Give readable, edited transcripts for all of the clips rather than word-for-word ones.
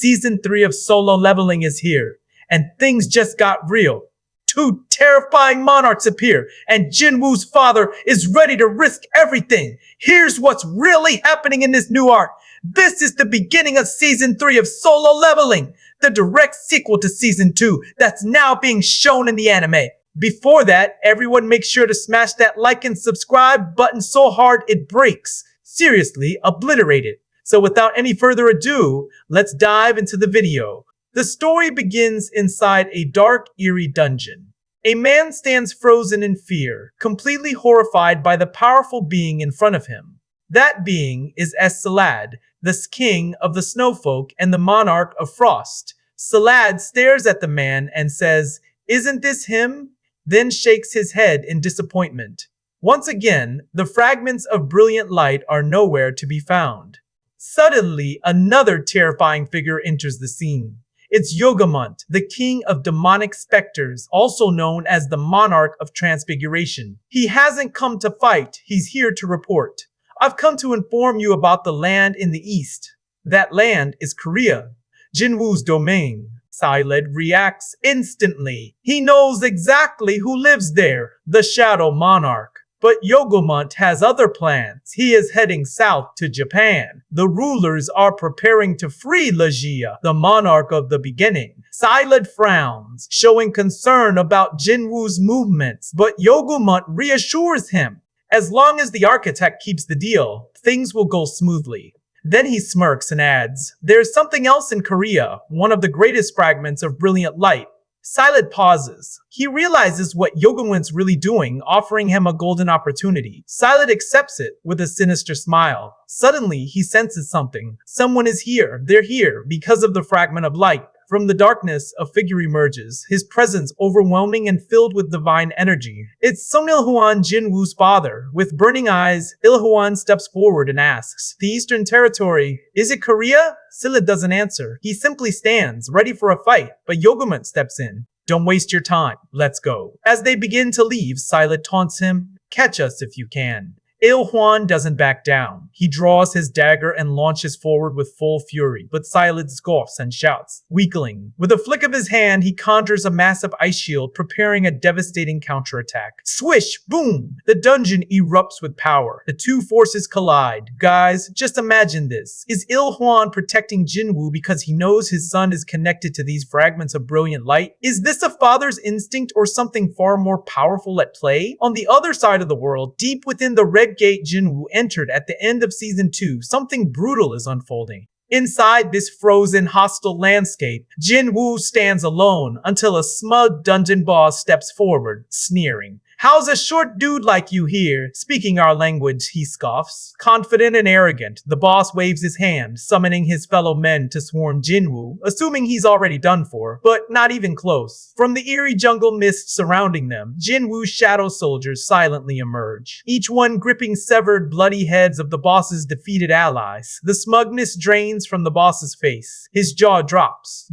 Season 3 of Solo Leveling is here, and things just got real. Two terrifying monarchs appear, and Jinwoo's father is ready to risk everything. Here's what's really happening in this new arc. This is the beginning of Season 3 of Solo Leveling, the direct sequel to Season 2 that's now being shown in the anime. Before that, everyone make sure to smash that like and subscribe button so hard it breaks. Seriously, obliterate it. So without any further ado, let's dive into the video. The story begins inside a dark, eerie dungeon. A man stands frozen in fear, completely horrified by the powerful being in front of him. That being is Sasuke, the king of the snowfolk and the monarch of frost. Sasuke stares at the man and says, "Isn't this him?" Then shakes his head in disappointment. Once again, the fragments of brilliant light are nowhere to be found. Suddenly, another terrifying figure enters the scene. It's Yogamont, the king of demonic specters, also known as the monarch of transfiguration. He hasn't come to fight, he's here to report. "I've come to inform you about the land in the east. That land is Korea, Jinwoo's domain." Silent reacts instantly. He knows exactly who lives there, the Shadow Monarch. But Yogamont has other plans. He is heading south to Japan. The rulers are preparing to free Legia, the monarch of the beginning. Silent frowns, showing concern about Jinwoo's movements, but Yogamont reassures him. As long as the architect keeps the deal, things will go smoothly. Then he smirks and adds, "There's something else in Korea, one of the greatest fragments of brilliant light." Silent pauses. He realizes what Yogamont's really doing, offering him a golden opportunity. Silent accepts it with a sinister smile. Suddenly, he senses something. Someone is here. They're here because of the fragment of light. From the darkness, a figure emerges, his presence overwhelming and filled with divine energy. It's Song Il-hwan, Jinwoo's father. With burning eyes, Il-hwan steps forward and asks, "The Eastern Territory, is it Korea?" Silla doesn't answer. He simply stands, ready for a fight, but Yogamont steps in. "Don't waste your time. Let's go." As they begin to leave, Silent taunts him, "Catch us if you can." Il-hwan doesn't back down. He draws his dagger and launches forward with full fury, but Silent scoffs and shouts, "Weakling." With a flick of his hand, he conjures a massive ice shield, preparing a devastating counterattack. Swish! Boom! The dungeon erupts with power. The two forces collide. Guys, just imagine this. Is Il-hwan protecting Jinwoo because he knows his son is connected to these fragments of brilliant light? Is this a father's instinct or something far more powerful at play? On the other side of the world, deep within the Red Gate Jinwoo entered at the end of Season 2, something brutal is unfolding. Inside this frozen, hostile landscape, Jinwoo stands alone until a smug dungeon boss steps forward, sneering. "How's a short dude like you here, speaking our language?" he scoffs. Confident and arrogant, the boss waves his hand, summoning his fellow men to swarm Jinwoo, assuming he's already done for, but not even close. From the eerie jungle mist surrounding them, Jinwoo's shadow soldiers silently emerge, each one gripping severed, bloody heads of the boss's defeated allies. The smugness drains from the boss's face. His jaw drops.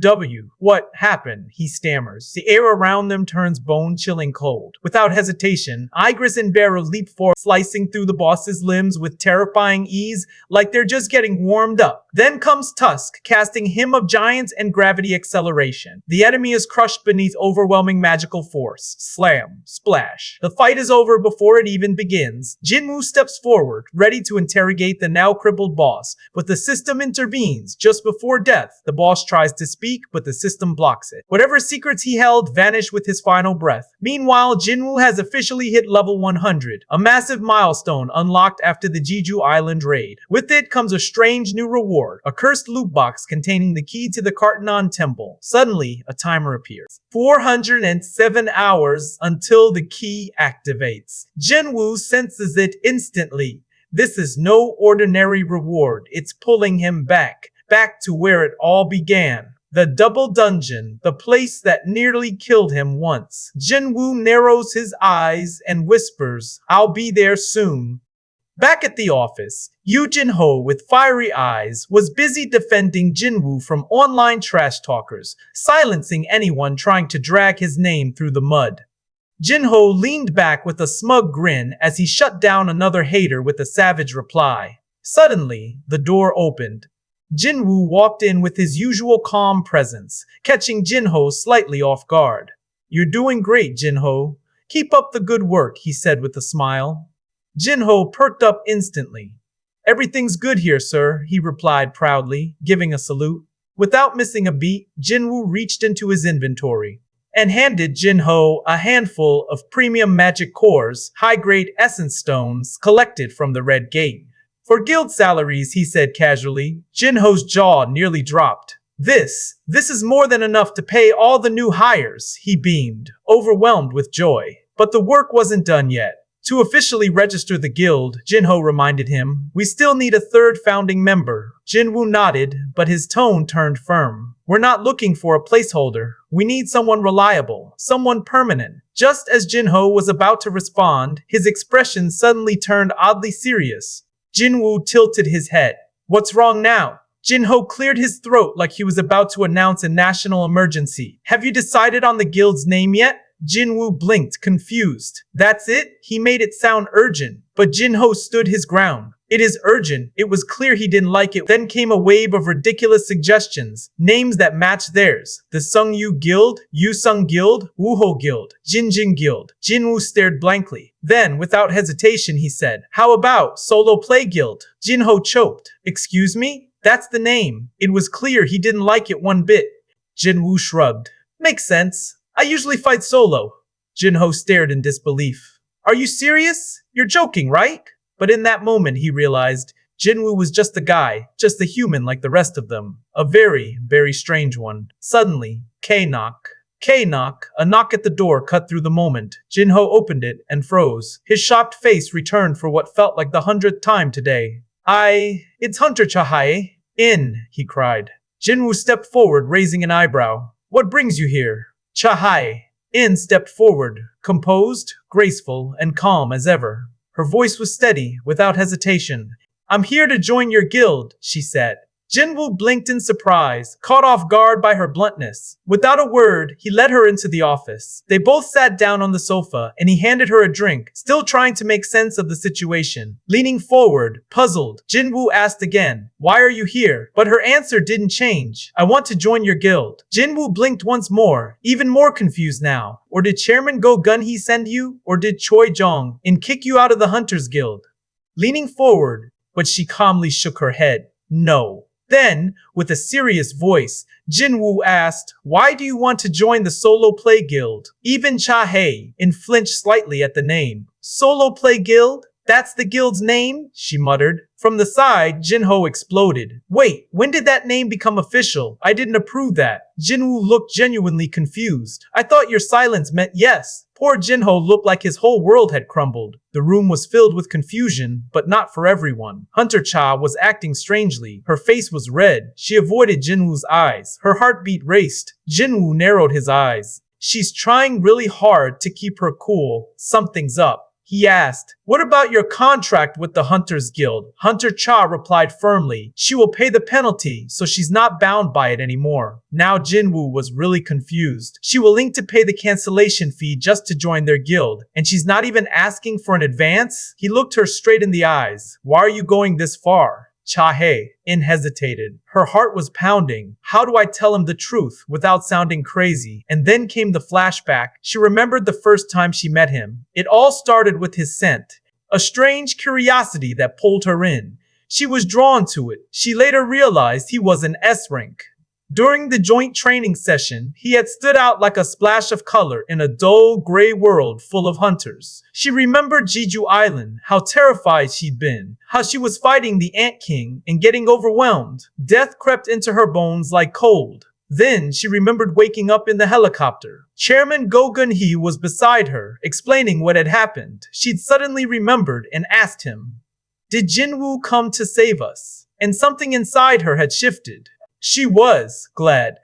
What happened?" he stammers. The air around them turns bone-chilling cold. Without hesitation, Igris and Barrow leap forward, slicing through the boss's limbs with terrifying ease, like they're just getting warmed up. Then comes Tusk, casting Hymn of Giants and Gravity Acceleration. The enemy is crushed beneath overwhelming magical force. Slam. Splash. The fight is over before it even begins. Jinwoo steps forward, ready to interrogate the now crippled boss, but the system intervenes. Just before death, the boss tries to speak, but the system blocks it. Whatever secrets he held vanish with his final breath. Meanwhile, Jinwoo has officially hit level 100, a massive milestone unlocked after the Jeju Island raid. With it comes a strange new reward, a cursed loot box containing the key to the Kartanon Temple. Suddenly, a timer appears. 407 hours until the key activates. Jinwoo senses it instantly. This is no ordinary reward. It's pulling him back to where it all began. The double dungeon, the place that nearly killed him once. Jinwoo narrows his eyes and whispers, "I'll be there soon." Back at the office, Yoo Jin-ho, with fiery eyes, was busy defending Jinwoo from online trash talkers, silencing anyone trying to drag his name through the mud. Jin-ho leaned back with a smug grin as he shut down another hater with a savage reply. Suddenly, the door opened. Jinwoo walked in with his usual calm presence, catching Jinho slightly off guard. You're doing great, Jinho. Keep up the good work, he said with a smile. Jinho perked up instantly. Everything's good here, sir, he replied proudly, giving a salute. Without missing a beat, Jinwoo reached into his inventory and handed Jinho a handful of premium magic cores, high-grade essence stones collected from the Red Gate. For guild salaries, he said casually. Jinho's jaw nearly dropped. This is more than enough to pay all the new hires, he beamed, overwhelmed with joy. But the work wasn't done yet. To officially register the guild, Jinho reminded him, we still need a third founding member. Jinwoo nodded, but his tone turned firm. We're not looking for a placeholder. We need someone reliable, someone permanent. Just as Jinho was about to respond, his expression suddenly turned oddly serious. Jinwoo tilted his head. What's wrong now? Jinho cleared his throat like he was about to announce a national emergency. Have you decided on the guild's name yet? Jinwoo blinked, confused. That's it? He made it sound urgent, but Jinho stood his ground. It is urgent. It was clear he didn't like it. Then came a wave of ridiculous suggestions, names that matched theirs. The Sungyu Guild, Yusung Guild, Wuho Guild, Jinjin Guild. Jinwoo stared blankly. Then, without hesitation, he said, how about Solo Play Guild? Jinho choked. Excuse me? That's the name. It was clear he didn't like it one bit. Jinwoo shrugged. Makes sense. I usually fight solo. Jinho stared in disbelief. Are you serious? You're joking, right? But in that moment he realized Jinwoo was just a guy, just a human like the rest of them. A very, very strange one. Suddenly, K-knock. K-knock, a knock at the door cut through the moment. Jinho opened it and froze. His shocked face returned for what felt like the 100th time today. It's Hunter Chahae. In, he cried. Jinwoo stepped forward, raising an eyebrow. What brings you here? Chahae. In stepped forward, composed, graceful, and calm as ever. Her voice was steady, without hesitation. I'm here to join your guild, she said. Jinwoo blinked in surprise, caught off guard by her bluntness. Without a word, he led her into the office. They both sat down on the sofa, and he handed her a drink, still trying to make sense of the situation. Leaning forward, puzzled, Jinwoo asked again, why are you here? But her answer didn't change. I want to join your guild. Jinwoo blinked once more, even more confused now. Or did Chairman Go Gunhee send you? Or did Choi Jong kick you out of the Hunters Guild? Leaning forward, but she calmly shook her head. No. Then, with a serious voice, Jinwoo asked, why do you want to join the Solo Play Guild? Even Chahae flinched slightly at the name. Solo Play Guild? That's the guild's name? She muttered. From the side, Jinho exploded. Wait, when did that name become official? I didn't approve that. Jinwoo looked genuinely confused. I thought your silence meant yes. Poor Jinho looked like his whole world had crumbled. The room was filled with confusion, but not for everyone. Hunter Cha was acting strangely. Her face was red. She avoided Jinwoo's eyes. Her heartbeat raced. Jinwoo narrowed his eyes. She's trying really hard to keep her cool. Something's up. He asked, what about your contract with the Hunters Guild? Hunter Cha replied firmly, she will pay the penalty, so she's not bound by it anymore. Now Jinwoo was really confused. She will link to pay the cancellation fee just to join their guild, and she's not even asking for an advance? He looked her straight in the eyes. Why are you going this far? Chahae hesitated. Her heart was pounding. How do I tell him the truth without sounding crazy? And then came the flashback. She remembered the first time she met him. It all started with his scent. A strange curiosity that pulled her in. She was drawn to it. She later realized he was an S rank. During the joint training session, he had stood out like a splash of color in a dull, gray world full of hunters. She remembered Jeju Island, how terrified she'd been, how she was fighting the Ant King and getting overwhelmed. Death crept into her bones like cold. Then she remembered waking up in the helicopter. Chairman Go Gun-hee was beside her, explaining what had happened. She'd suddenly remembered and asked him, did Jinwoo come to save us? And something inside her had shifted. She was glad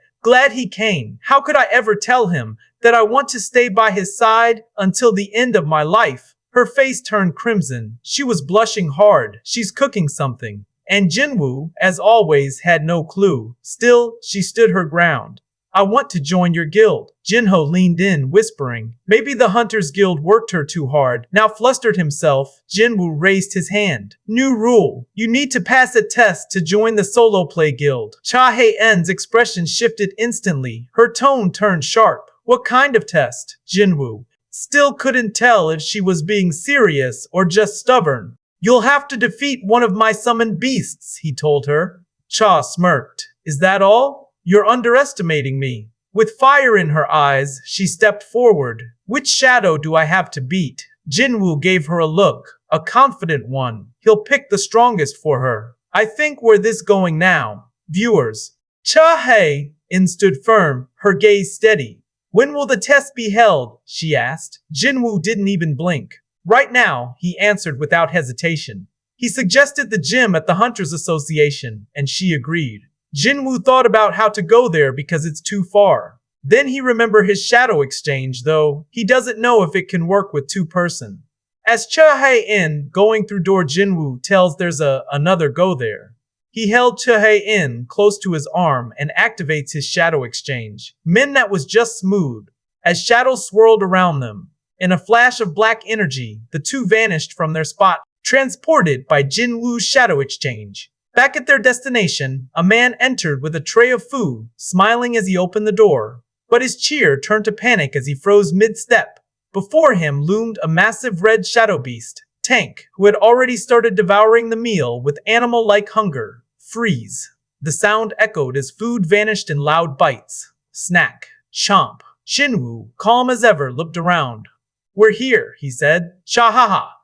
he came. How could I ever tell him that I want to stay by his side until the end of my life? Her face turned crimson. She was blushing hard. She's cooking something. And Jinwoo, as always, had no clue. Still, she stood her ground. I want to join your guild. Jinho leaned in, whispering. Maybe the Hunters Guild worked her too hard. Now flustered himself, Jinwoo raised his hand. New rule. You need to pass a test to join the solo play guild. Cha Hae-en's expression shifted instantly. Her tone turned sharp. What kind of test? Jinwoo still couldn't tell if she was being serious or just stubborn. You'll have to defeat one of my summoned beasts, he told her. Cha smirked. Is that all? You're underestimating me. With fire in her eyes, she stepped forward. Which shadow do I have to beat? Jinwoo gave her a look, a confident one. He'll pick the strongest for her. I think we're this going now. Viewers. Cha Hae-en stood firm, her gaze steady. When will the test be held? She asked. Jinwoo didn't even blink. Right now, he answered without hesitation. He suggested the gym at the Hunters Association, and she agreed. Jinwoo thought about how to go there because it's too far. Then he remembered his shadow exchange, though he doesn't know if it can work with two-person. As Cha Hae-en going through door, Jinwoo tells there's another go there. He held Cha Hae-en close to his arm and activates his shadow exchange. That was just smooth. As shadows swirled around them, in a flash of black energy, the two vanished from their spot, transported by Jinwoo's shadow exchange. Back at their destination, a man entered with a tray of food, smiling as he opened the door. But his cheer turned to panic as he froze mid-step. Before him loomed a massive red shadow beast, Tank, who had already started devouring the meal with animal-like hunger. Freeze. The sound echoed as food vanished in loud bites. Snack. Chomp. Jinwoo, calm as ever, looked around. We're here, he said. Cha-ha-ha.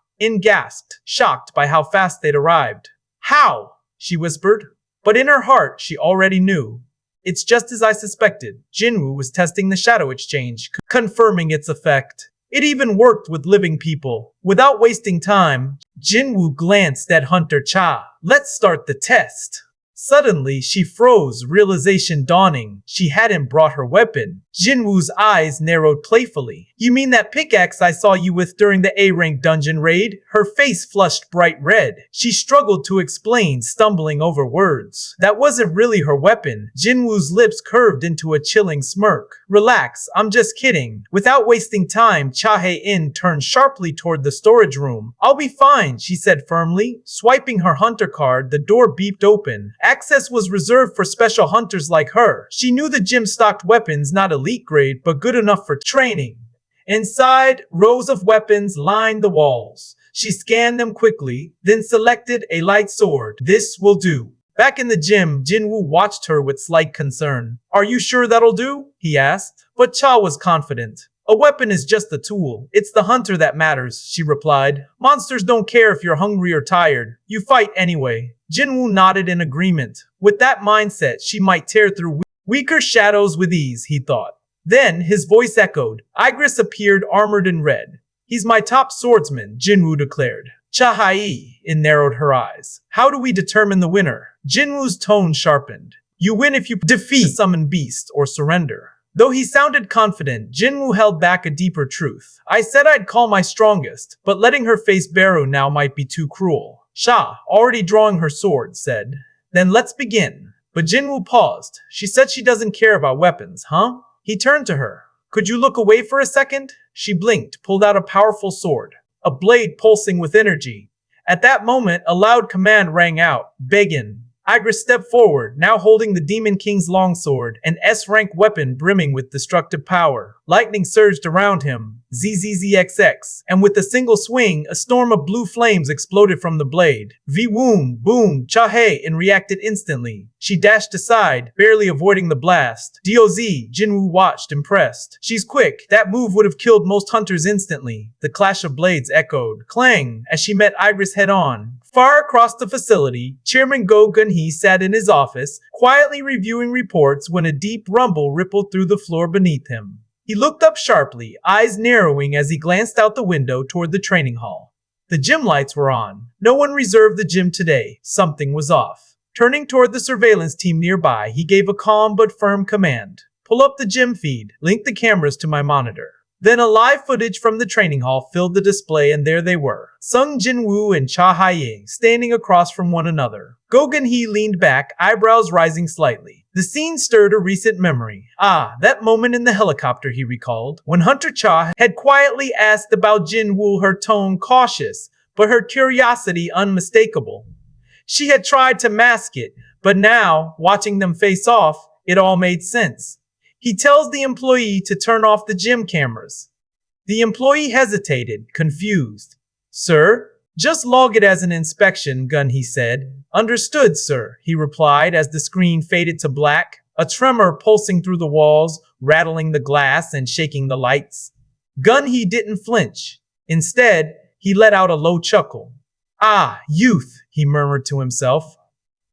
Gasped, shocked by how fast they'd arrived. How? She whispered. But in her heart, she already knew. It's just as I suspected. Jinwoo was testing the shadow exchange, confirming its effect. It even worked with living people. Without wasting time, Jinwoo glanced at Hunter Cha. Let's start the test. Suddenly, she froze, realization dawning. She hadn't brought her weapon. Jinwoo's eyes narrowed playfully. You mean that pickaxe I saw you with during the A-rank dungeon raid? Her face flushed bright red. She struggled to explain, stumbling over words. That wasn't really her weapon. Jinwoo's lips curved into a chilling smirk. Relax, I'm just kidding. Without wasting time, Cha Hae-en turned sharply toward the storage room. I'll be fine, she said firmly. Swiping her hunter card, the door beeped open. Access was reserved for special hunters like her. She knew the gym stocked weapons not elite grade, but good enough for training. Inside, rows of weapons lined the walls. She scanned them quickly, then selected a light sword. This will do. Back in the gym, Jinwoo watched her with slight concern. Are you sure that'll do? He asked. But Cha was confident. A weapon is just a tool. It's the hunter that matters, she replied. Monsters don't care if you're hungry or tired. You fight anyway. Jinwoo nodded in agreement. With that mindset, she might tear through weaker shadows with ease, he thought. Then his voice echoed. Igris appeared armored in red. He's my top swordsman, Jinwoo declared. Cha Hae-en narrowed her eyes. How do we determine the winner? Jinwoo's tone sharpened. You win if you defeat a summoned beast or surrender. Though he sounded confident, Jinwoo held back a deeper truth. I said I'd call my strongest, but letting her face Baru now might be too cruel. Sha, already drawing her sword, said. Then let's begin. But Jinwoo paused. She said she doesn't care about weapons, huh? He turned to her. Could you look away for a second? She blinked, pulled out a powerful sword, a blade pulsing with energy. At that moment, a loud command rang out. Begin. Igris stepped forward, now holding the Demon King's longsword, an S-rank weapon brimming with destructive power. Lightning surged around him, ZZZXX, and with a single swing, a storm of blue flames exploded from the blade. V-woom, boom, Cha Hae-en reacted instantly. She dashed aside, barely avoiding the blast. DOZ, Jinwoo watched, impressed. She's quick. That move would have killed most hunters instantly. The clash of blades echoed. Clang, as she met Igris head-on. Far across the facility, Chairman Go Gun-hee sat in his office, quietly reviewing reports when a deep rumble rippled through the floor beneath him. He looked up sharply, eyes narrowing as he glanced out the window toward the training hall. The gym lights were on. No one reserved the gym today. Something was off. Turning toward the surveillance team nearby, he gave a calm but firm command. Pull up the gym feed. Link the cameras to my monitor. Then a live footage from the training hall filled the display, and there they were. Sung Jinwoo and Cha Hae-en standing across from one another. Go Gun-hee leaned back, eyebrows rising slightly. The scene stirred a recent memory. Ah, that moment in the helicopter, he recalled, when Hunter Cha had quietly asked about Jinwoo, her tone cautious, but her curiosity unmistakable. She had tried to mask it, but now, watching them face off, it all made sense. He tells the employee to turn off the gym cameras. The employee hesitated, confused. Sir? Just log it as an inspection, Gun, he said. Understood, sir, he replied as the screen faded to black, a tremor pulsing through the walls, rattling the glass and shaking the lights. Gun, he didn't flinch. Instead, he let out a low chuckle. Ah, youth, he murmured to himself.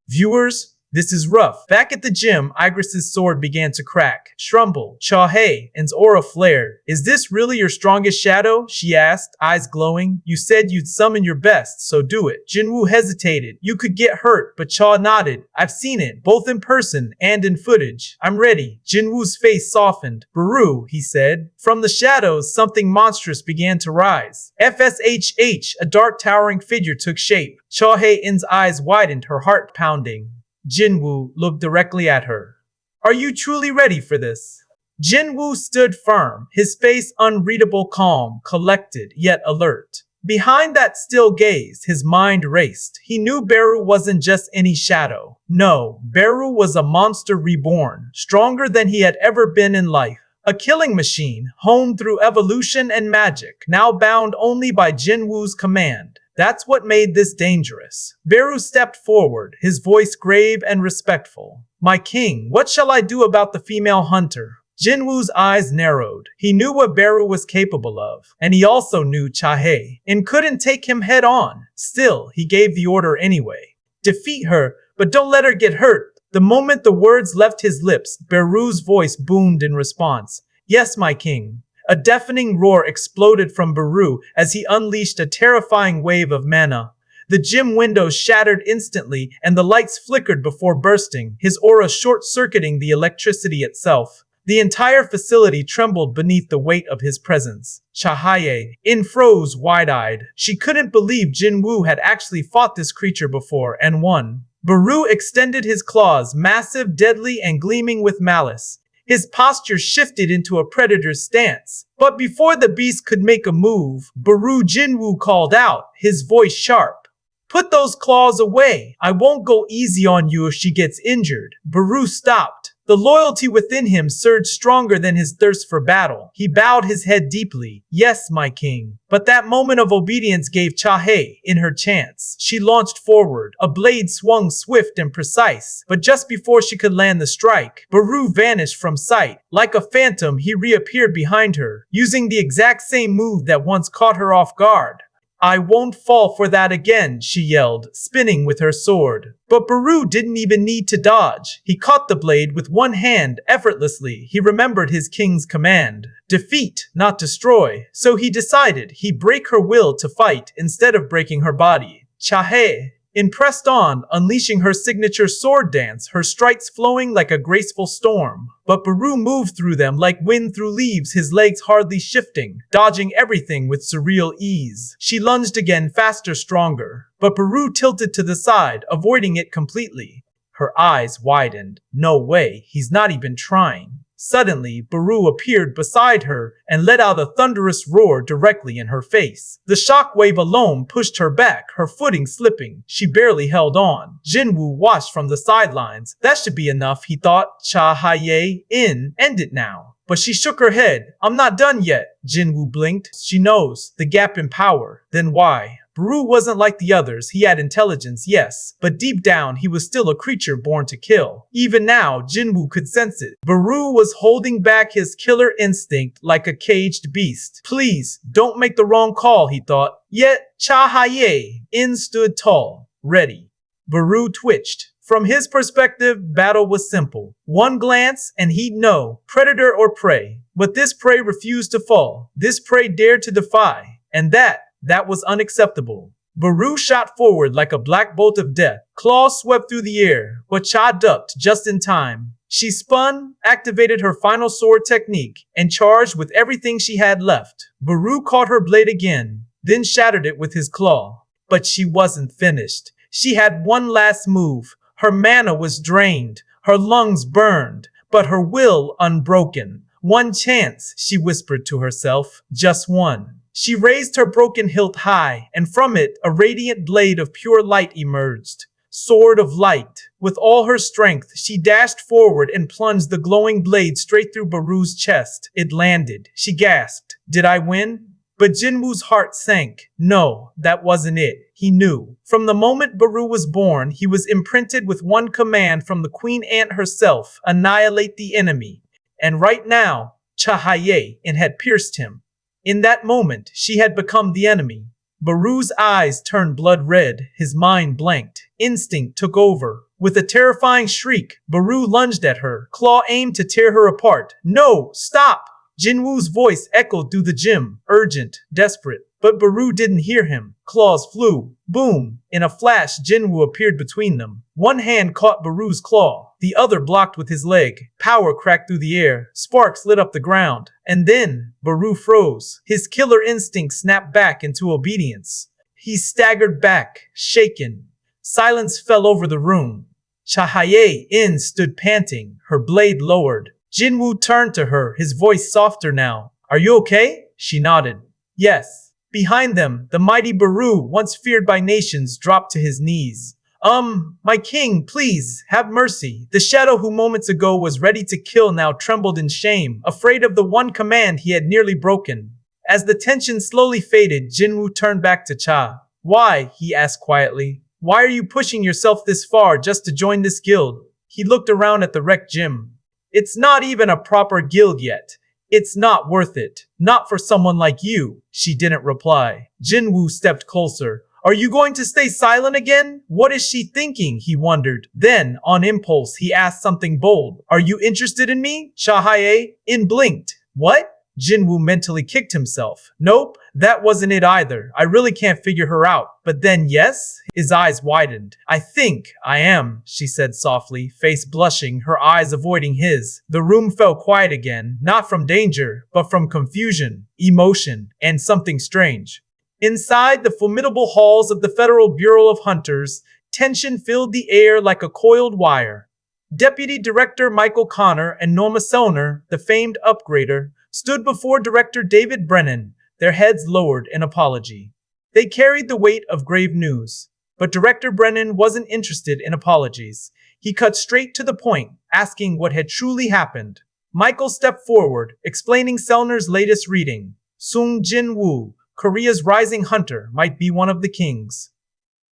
Viewers, this is rough. Back at the gym, Igris's sword began to crack. Shrumble, Chahe,'s aura flared. Is this really your strongest shadow? She asked, eyes glowing. You said you'd summon your best, so do it. Jinwoo hesitated. You could get hurt, but Cha nodded. I've seen it, both in person and in footage. I'm ready. Jinwoo's face softened. Baru, he said. From the shadows, something monstrous began to rise. FSHH, a dark towering figure took shape. Chahe-in's eyes widened, her heart pounding. Jinwoo looked directly at her. Are you truly ready for this? Jinwoo stood firm, his face unreadable calm, collected, yet alert. Behind that still gaze, his mind raced. He knew Beru wasn't just any shadow. No, Beru was a monster reborn, stronger than he had ever been in life. A killing machine, honed through evolution and magic, now bound only by Jinwoo's command. That's what made this dangerous. Beru stepped forward, his voice grave and respectful. My king, what shall I do about the female hunter? Jinwoo's eyes narrowed. He knew what Beru was capable of, and he also knew Chahe, and couldn't take him head on. Still, he gave the order anyway. Defeat her, but don't let her get hurt. The moment the words left his lips, Beru's voice boomed in response. Yes, my king. A deafening roar exploded from Beru as he unleashed a terrifying wave of mana. The gym windows shattered instantly and the lights flickered before bursting, his aura short-circuiting the electricity itself. The entire facility trembled beneath the weight of his presence. Chahaye-in froze wide-eyed. She couldn't believe Jinwoo had actually fought this creature before and won. Beru extended his claws, massive, deadly, and gleaming with malice. His posture shifted into a predator's stance. But before the beast could make a move, Beru Jinwoo called out, his voice sharp. Put those claws away. I won't go easy on you if she gets injured. Beru stopped. The loyalty within him surged stronger than his thirst for battle. He bowed his head deeply. Yes, my king. But that moment of obedience gave Chahe-in her chance. She launched forward. A blade swung swift and precise. But just before she could land the strike, Beru vanished from sight. Like a phantom, he reappeared behind her, using the exact same move that once caught her off guard. I won't fall for that again, she yelled, spinning with her sword. But Beru didn't even need to dodge. He caught the blade with one hand effortlessly. He remembered his king's command. Defeat, not destroy. So he decided he'd break her will to fight instead of breaking her body. Chahe-in pressed on, unleashing her signature sword dance, her strikes flowing like a graceful storm. But Beru moved through them like wind through leaves, his legs hardly shifting, dodging everything with surreal ease. She lunged again, faster, stronger. But Beru tilted to the side, avoiding it completely. Her eyes widened. No way, he's not even trying. Suddenly, Beru appeared beside her and let out a thunderous roar directly in her face. The shockwave alone pushed her back, her footing slipping. She barely held on. Jinwoo watched from the sidelines. That should be enough, he thought. Chahaye-in, end it now. But she shook her head. I'm not done yet. Jinwoo blinked. She knows. The gap in power. Then why? Beru wasn't like the others. He had intelligence, yes, but deep down he was still a creature born to kill. Even now, Jinwoo could sense it. Beru was holding back his killer instinct like a caged beast. Please, don't make the wrong call, he thought. Yet, Chahaye-in stood tall, ready. Beru twitched. From his perspective, battle was simple. One glance and he'd know, predator or prey. But this prey refused to fall. This prey dared to defy. And that was unacceptable. Beru shot forward like a black bolt of death. Claws swept through the air, but Cha ducked just in time. She spun, activated her final sword technique, and charged with everything she had left. Beru caught her blade again, then shattered it with his claw. But she wasn't finished. She had one last move. Her mana was drained. Her lungs burned, but her will unbroken. One chance, she whispered to herself, just one. She raised her broken hilt high, and from it a radiant blade of pure light emerged. Sword of light. With all her strength, she dashed forward and plunged the glowing blade straight through Baru's chest. It landed. She gasped. Did I win? But Jinwoo's heart sank. No, that wasn't it. He knew. From the moment Baru was born, he was imprinted with one command from the Queen Ant herself, annihilate the enemy. And right now, Chahaye had pierced him. In that moment, she had become the enemy. Baru's eyes turned blood red, his mind blanked. Instinct took over. With a terrifying shriek, Baru lunged at her, claw aimed to tear her apart. No, stop! Jinwoo's voice echoed through the gym, urgent, desperate. But Baru didn't hear him. Claws flew. Boom! In a flash, Jinwoo appeared between them. One hand caught Baru's claw, the other blocked with his leg. Power cracked through the air. Sparks lit up the ground. And then, Baru froze. His killer instinct snapped back into obedience. He staggered back, shaken. Silence fell over the room. Chahaye stood panting, her blade lowered. Jinwoo turned to her, his voice softer now. Are you okay? She nodded. Yes. Behind them, the mighty Baru, once feared by nations, dropped to his knees. My king, please, have mercy. The shadow who moments ago was ready to kill now trembled in shame, afraid of the one command he had nearly broken. As the tension slowly faded, Jinwoo turned back to Cha. Why? He asked quietly. Why are you pushing yourself this far just to join this guild? He looked around at the wrecked gym. It's not even a proper guild yet. It's not worth it. Not for someone like you. She didn't reply. Jinwoo stepped closer. Are you going to stay silent again? What is she thinking? He wondered. Then, on impulse, he asked something bold. Are you interested in me? Chahaye blinked. What? Jinwoo mentally kicked himself. Nope, that wasn't it either. I really can't figure her out. But then yes? His eyes widened. I think I am, she said softly, face blushing, her eyes avoiding his. The room fell quiet again, not from danger, but from confusion, emotion, and something strange. Inside the formidable halls of the Federal Bureau of Hunters, tension filled the air like a coiled wire. Deputy Director Michael Connor and Norma Selner, the famed upgrader, stood before Director David Brennan, their heads lowered in apology. They carried the weight of grave news. But Director Brennan wasn't interested in apologies. He cut straight to the point, asking what had truly happened. Michael stepped forward, explaining Selner's latest reading. Sung Jin-woo, Korea's rising hunter, might be one of the kings.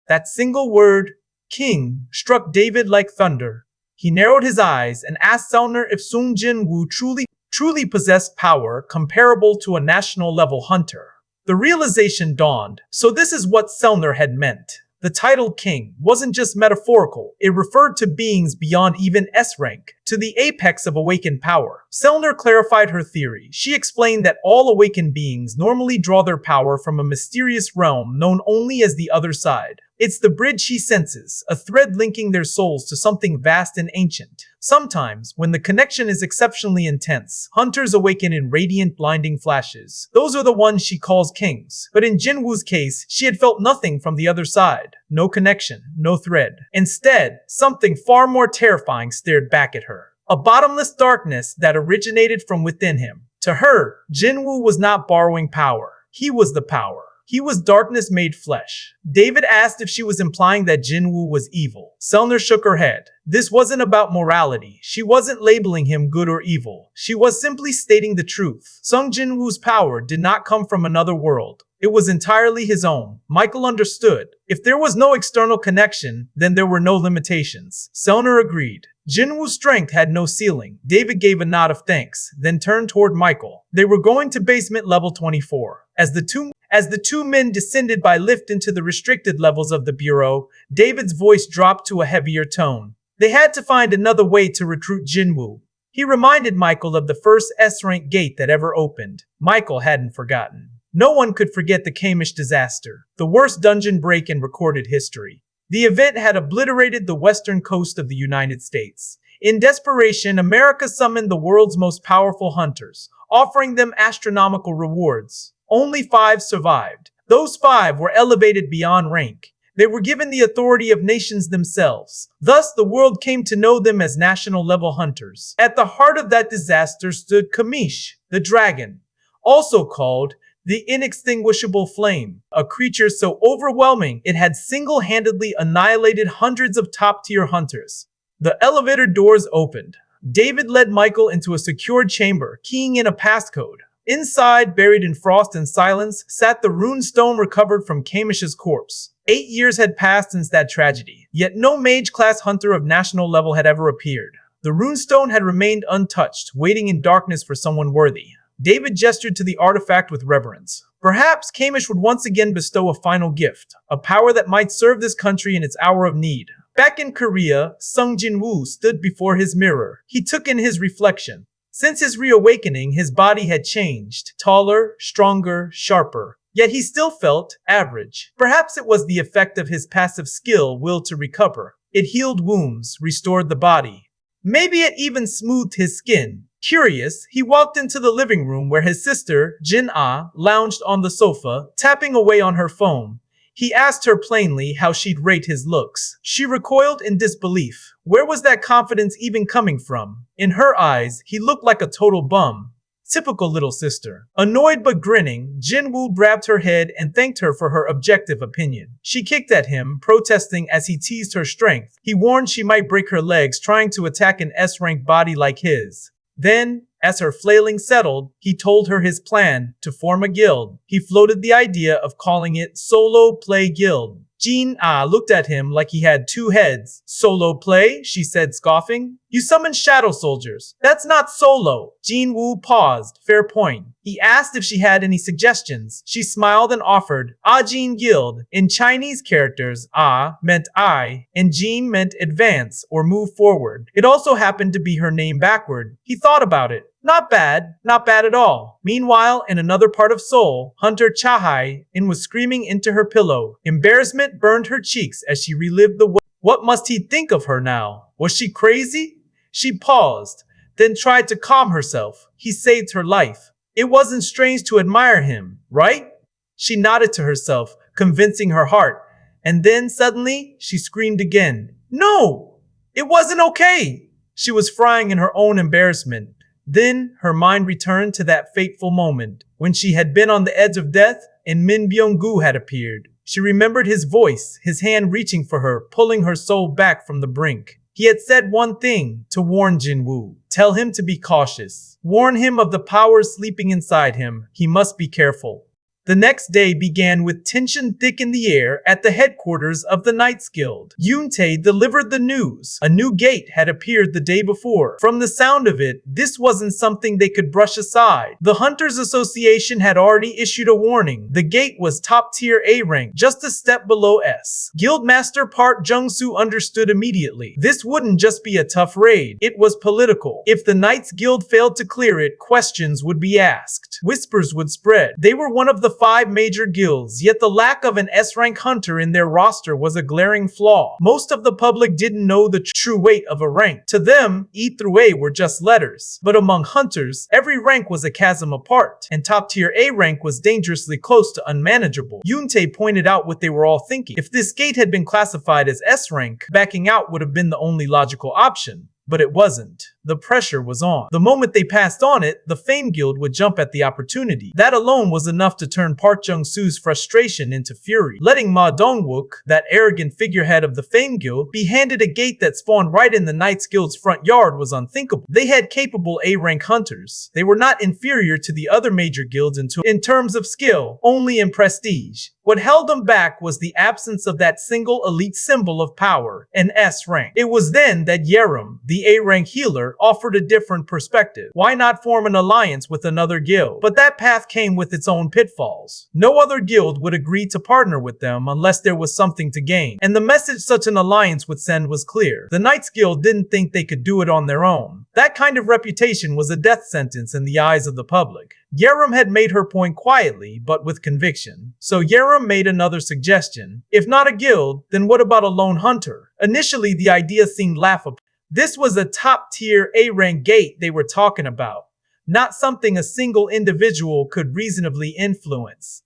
That single word, king, struck David like thunder. He narrowed his eyes and asked Selner if Sung Jin-woo truly possessed power comparable to a national-level hunter. The realization dawned. So this is what Selner had meant. The title king wasn't just metaphorical, it referred to beings beyond even S-rank, to the apex of awakened power. Selner clarified her theory. She explained that all awakened beings normally draw their power from a mysterious realm known only as the other side. It's the bridge she senses, a thread linking their souls to something vast and ancient. Sometimes, when the connection is exceptionally intense, hunters awaken in radiant, blinding flashes. Those are the ones she calls kings. But in Jinwoo's case, she had felt nothing from the other side. No connection, no thread. Instead, something far more terrifying stared back at her. A bottomless darkness that originated from within him. To her, Jinwoo was not borrowing power. He was the power. He was darkness made flesh. David asked if she was implying that Jinwoo was evil. Selner shook her head. This wasn't about morality. She wasn't labeling him good or evil. She was simply stating the truth. Sung Jinwoo's power did not come from another world. It was entirely his own. Michael understood. If there was no external connection, then there were no limitations. Selner agreed. Jinwoo's strength had no ceiling. David gave a nod of thanks, then turned toward Michael. They were going to basement level 24. As the two men descended by lift into the restricted levels of the bureau, David's voice dropped to a heavier tone. They had to find another way to recruit Jinwoo. He reminded Michael of the first S-rank gate that ever opened. Michael hadn't forgotten. No one could forget the Kamish disaster, the worst dungeon break in recorded history. The event had obliterated the western coast of the United States. In desperation, America summoned the world's most powerful hunters, offering them astronomical rewards. Only 5 survived. Those 5 were elevated beyond rank. They were given the authority of nations themselves. Thus, the world came to know them as national-level hunters. At the heart of that disaster stood Kamish, the dragon, also called the inextinguishable flame, a creature so overwhelming it had single-handedly annihilated hundreds of top-tier hunters. The elevator doors opened. David led Michael into a secured chamber, keying in a passcode. Inside, buried in frost and silence, sat the rune stone recovered from Kamish's corpse. 8 years had passed since that tragedy, yet no mage-class hunter of national level had ever appeared. The runestone had remained untouched, waiting in darkness for someone worthy. David gestured to the artifact with reverence. Perhaps Kamish would once again bestow a final gift, a power that might serve this country in its hour of need. Back in Korea, Sung Jin-woo stood before his mirror. He took in his reflection. Since his reawakening, his body had changed. Taller, stronger, sharper. Yet he still felt average. Perhaps it was the effect of his passive skill, will to recover. It healed wounds, restored the body. Maybe it even smoothed his skin. Curious, he walked into the living room where his sister, Jin-ah, lounged on the sofa, tapping away on her phone. He asked her plainly how she'd rate his looks. She recoiled in disbelief. Where was that confidence even coming from? In her eyes, he looked like a total bum. Typical little sister. Annoyed but grinning, Jin-woo grabbed her head and thanked her for her objective opinion. She kicked at him, protesting as he teased her strength. He warned she might break her legs trying to attack an S-rank body like his. Then, as her flailing settled, he told her his plan to form a guild. He floated the idea of calling it Solo Play Guild. Jin-ah looked at him like he had two heads. Solo play? She said, scoffing. You summon shadow soldiers. That's not solo. Jin-woo paused. Fair point. He asked if she had any suggestions. She smiled and offered Ahjin Guild. In Chinese characters, Ah meant I, and Jin meant advance or move forward. It also happened to be her name backward. He thought about it. Not bad at all. Meanwhile, in another part of Seoul, Hunter Chahai-in was screaming into her pillow. Embarrassment burned her cheeks as she relived the What must he think of her now? Was she crazy? She paused, then tried to calm herself. He saved her life. It wasn't strange to admire him, right? She nodded to herself, convincing her heart. And then suddenly, she screamed again. No! It wasn't okay! She was frying in her own embarrassment. Then her mind returned to that fateful moment when she had been on the edge of death and Min Byung-gu had appeared. She remembered his voice, his hand reaching for her, pulling her soul back from the brink. He had said one thing, to warn Jin-woo. Tell him to be cautious. Warn him of the power sleeping inside him. He must be careful. The next day began with tension thick in the air at the headquarters of the Knights Guild. Yoon-tae delivered the news. A new gate had appeared the day before. From the sound of it, this wasn't something they could brush aside. The Hunters Association had already issued a warning. The gate was top-tier A rank, just a step below S. Guildmaster Park Jung-soo understood immediately. This wouldn't just be a tough raid. It was political. If the Knights Guild failed to clear it, questions would be asked. Whispers would spread. They were one of the 5 major guilds, yet the lack of an S-rank hunter in their roster was a glaring flaw. Most of the public didn't know the true weight of a rank. To them, E through A were just letters. But among hunters, every rank was a chasm apart, and top-tier A rank was dangerously close to unmanageable. Yoon-tae pointed out what they were all thinking. If this gate had been classified as S-rank, backing out would have been the only logical option. But it wasn't. The pressure was on. The moment they passed on it, the Fame Guild would jump at the opportunity. That alone was enough to turn Park Jung-soo's frustration into fury. Letting Ma Dong-wook, that arrogant figurehead of the Fame Guild, be handed a gate that spawned right in the Knights Guild's front yard was unthinkable. They had capable A-rank hunters. They were not inferior to the other major guilds in terms of skill, only in prestige. What held them back was the absence of that single elite symbol of power, an S rank. It was then that Yerum, the A-rank healer, offered a different perspective. Why not form an alliance with another guild? But that path came with its own pitfalls. No other guild would agree to partner with them unless there was something to gain. And the message such an alliance would send was clear. The Knights Guild didn't think they could do it on their own. That kind of reputation was a death sentence in the eyes of the public. Yerum had made her point quietly, but with conviction. So Yerum made another suggestion. If not a guild, then what about a lone hunter? Initially, the idea seemed laughable. This was a top-tier A-rank gate they were talking about, not something a single individual could reasonably influence.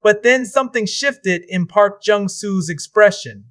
But then something shifted in Park Jung-soo's expression.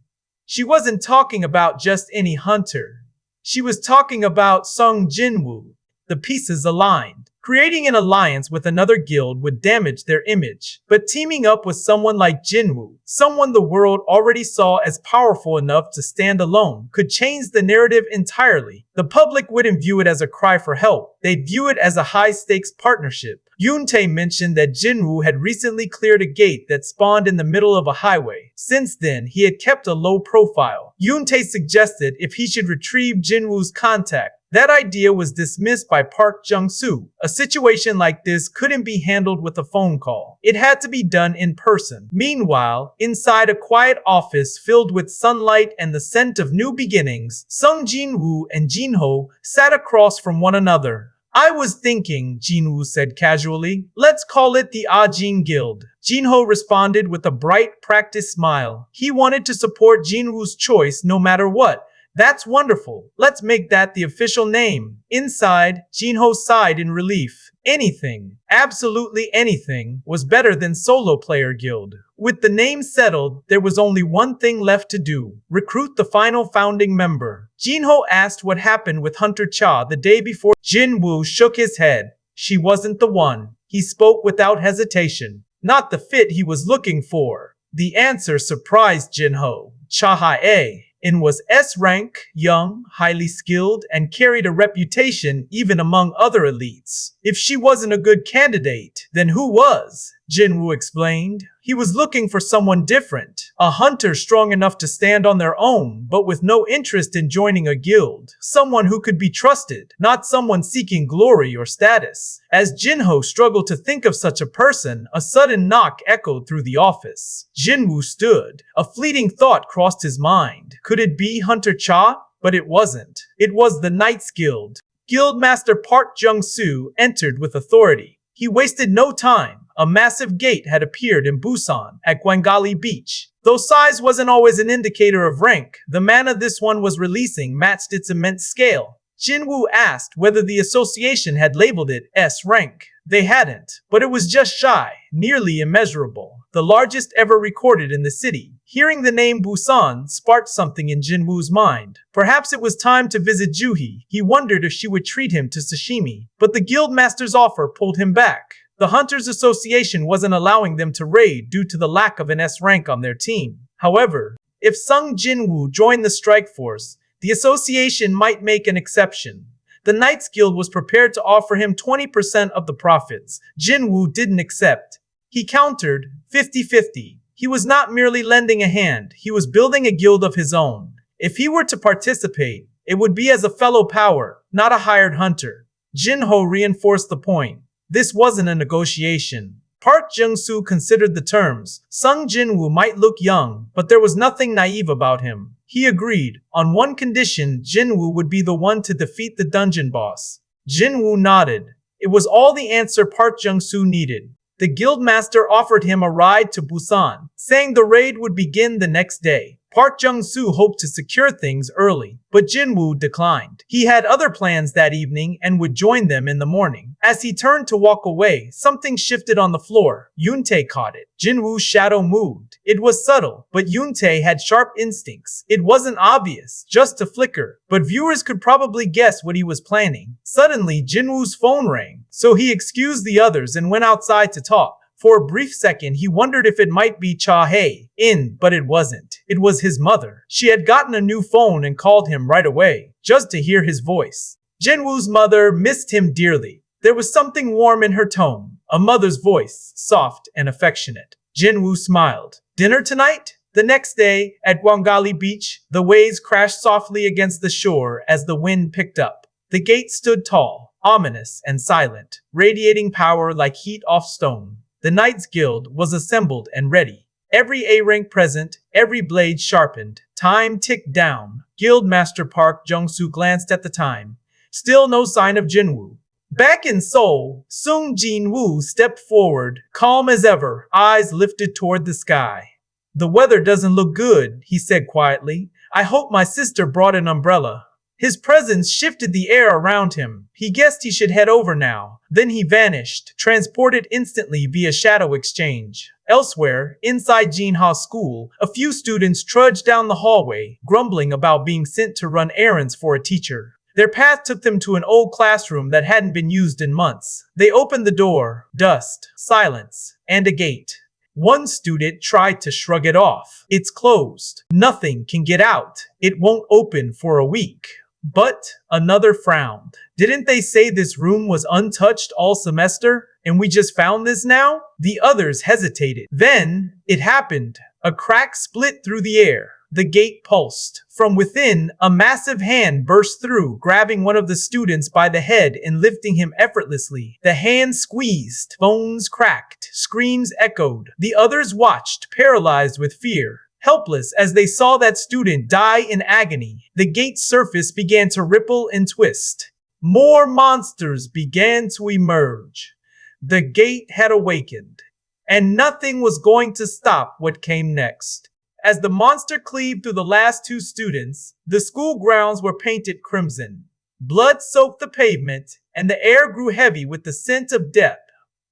She wasn't talking about just any hunter. She was talking about Sung Jinwoo. The pieces aligned. Creating an alliance with another guild would damage their image. But teaming up with someone like Jinwoo, someone the world already saw as powerful enough to stand alone, could change the narrative entirely. The public wouldn't view it as a cry for help. They'd view it as a high-stakes partnership. Yoontae mentioned that Jinwoo had recently cleared a gate that spawned in the middle of a highway. Since then, he had kept a low profile. Yoontae suggested if he should retrieve Jinwoo's contact. That idea was dismissed by Park Jung-soo. A situation like this couldn't be handled with a phone call. It had to be done in person. Meanwhile, inside a quiet office filled with sunlight and the scent of new beginnings, Sung Jinwoo and Jinho sat across from one another. I was thinking, Jinwoo said casually. Let's call it the Ahjin Guild. Jinho responded with a bright, practiced smile. He wanted to support Jinwoo's choice no matter what. That's wonderful. Let's make that the official name. Inside, Jinho sighed in relief. Anything, absolutely anything, was better than Solo Player Guild. With the name settled, there was only one thing left to do. Recruit the final founding member. Jinho asked what happened with Hunter Cha the day before. Jinwoo shook his head. She wasn't the one. He spoke without hesitation. Not the fit he was looking for. The answer surprised Jinho. Cha-hae-in was S-rank, young, highly skilled, and carried a reputation even among other elites. If she wasn't a good candidate, then who was? Jinwoo explained. He was looking for someone different. A hunter strong enough to stand on their own, but with no interest in joining a guild. Someone who could be trusted, not someone seeking glory or status. As Jinho struggled to think of such a person, a sudden knock echoed through the office. Jinwoo stood. A fleeting thought crossed his mind. Could it be Hunter Cha? But it wasn't. It was the Knights Guild. Guildmaster Park Jung-soo entered with authority. He wasted no time. A massive gate had appeared in Busan, at Gwangali Beach. Though size wasn't always an indicator of rank, the mana this one was releasing matched its immense scale. Jinwoo asked whether the association had labeled it S-rank. They hadn't, but it was just shy, nearly immeasurable, the largest ever recorded in the city. Hearing the name Busan sparked something in Jinwoo's mind. Perhaps it was time to visit Juhi. He wondered if she would treat him to sashimi, but the guildmaster's offer pulled him back. The Hunters Association wasn't allowing them to raid due to the lack of an S rank on their team. However, if Sung Jinwoo joined the strike force, the association might make an exception. The Knights Guild was prepared to offer him 20% of the profits. Jinwoo didn't accept. He countered, 50-50. He was not merely lending a hand, he was building a guild of his own. If he were to participate, it would be as a fellow power, not a hired hunter. Jinho reinforced the point. This wasn't a negotiation. Park Jung-soo considered the terms. Sung Jinwoo might look young, but there was nothing naive about him. He agreed. On one condition, Jinwoo would be the one to defeat the dungeon boss. Jinwoo nodded. It was all the answer Park Jung-soo needed. The guildmaster offered him a ride to Busan, saying the raid would begin the next day. Park Jung-soo hoped to secure things early, but Jinwoo declined. He had other plans that evening and would join them in the morning. As he turned to walk away, something shifted on the floor. Yoontae caught it. Jinwoo's shadow moved. It was subtle, but Yoontae had sharp instincts. It wasn't obvious, just a flicker, but viewers could probably guess what he was planning. Suddenly, Jinwoo's phone rang, so he excused the others and went outside to talk. For a brief second, he wondered if it might be Cha-hae-in, but it wasn't. It was his mother. She had gotten a new phone and called him right away, just to hear his voice. Jinwoo's mother missed him dearly. There was something warm in her tone, a mother's voice, soft and affectionate. Jinwoo smiled. Dinner tonight? The next day, at Gwangali Beach, the waves crashed softly against the shore as the wind picked up. The gate stood tall, ominous and silent, radiating power like heat off stone. The Knights Guild was assembled and ready. Every A-rank present, every blade sharpened. Time ticked down. Guildmaster Park Jung-soo glanced at the time. Still no sign of Jinwoo. Back in Seoul, Sung Jinwoo stepped forward, calm as ever, eyes lifted toward the sky. The weather doesn't look good, he said quietly. I hope my sister brought an umbrella. His presence shifted the air around him. He guessed he should head over now. Then he vanished, transported instantly via shadow exchange. Elsewhere, inside Jinha's school, a few students trudged down the hallway, grumbling about being sent to run errands for a teacher. Their path took them to an old classroom that hadn't been used in months. They opened the door. Dust, silence, and a gate. One student tried to shrug it off. It's closed. Nothing can get out. It won't open for a week. But another frowned. Didn't they say this room was untouched all semester? And we just found this now? The others hesitated. Then it happened. A crack split through the air. The gate pulsed. From within, a massive hand burst through, grabbing one of the students by the head and lifting him effortlessly. The hand squeezed, bones cracked, screams echoed. The others watched, paralyzed with fear. Helpless as they saw that student die in agony, the gate's surface began to ripple and twist. More monsters began to emerge. The gate had awakened, and nothing was going to stop what came next. As the monster cleaved through the last two students, the school grounds were painted crimson. Blood soaked the pavement, and the air grew heavy with the scent of death.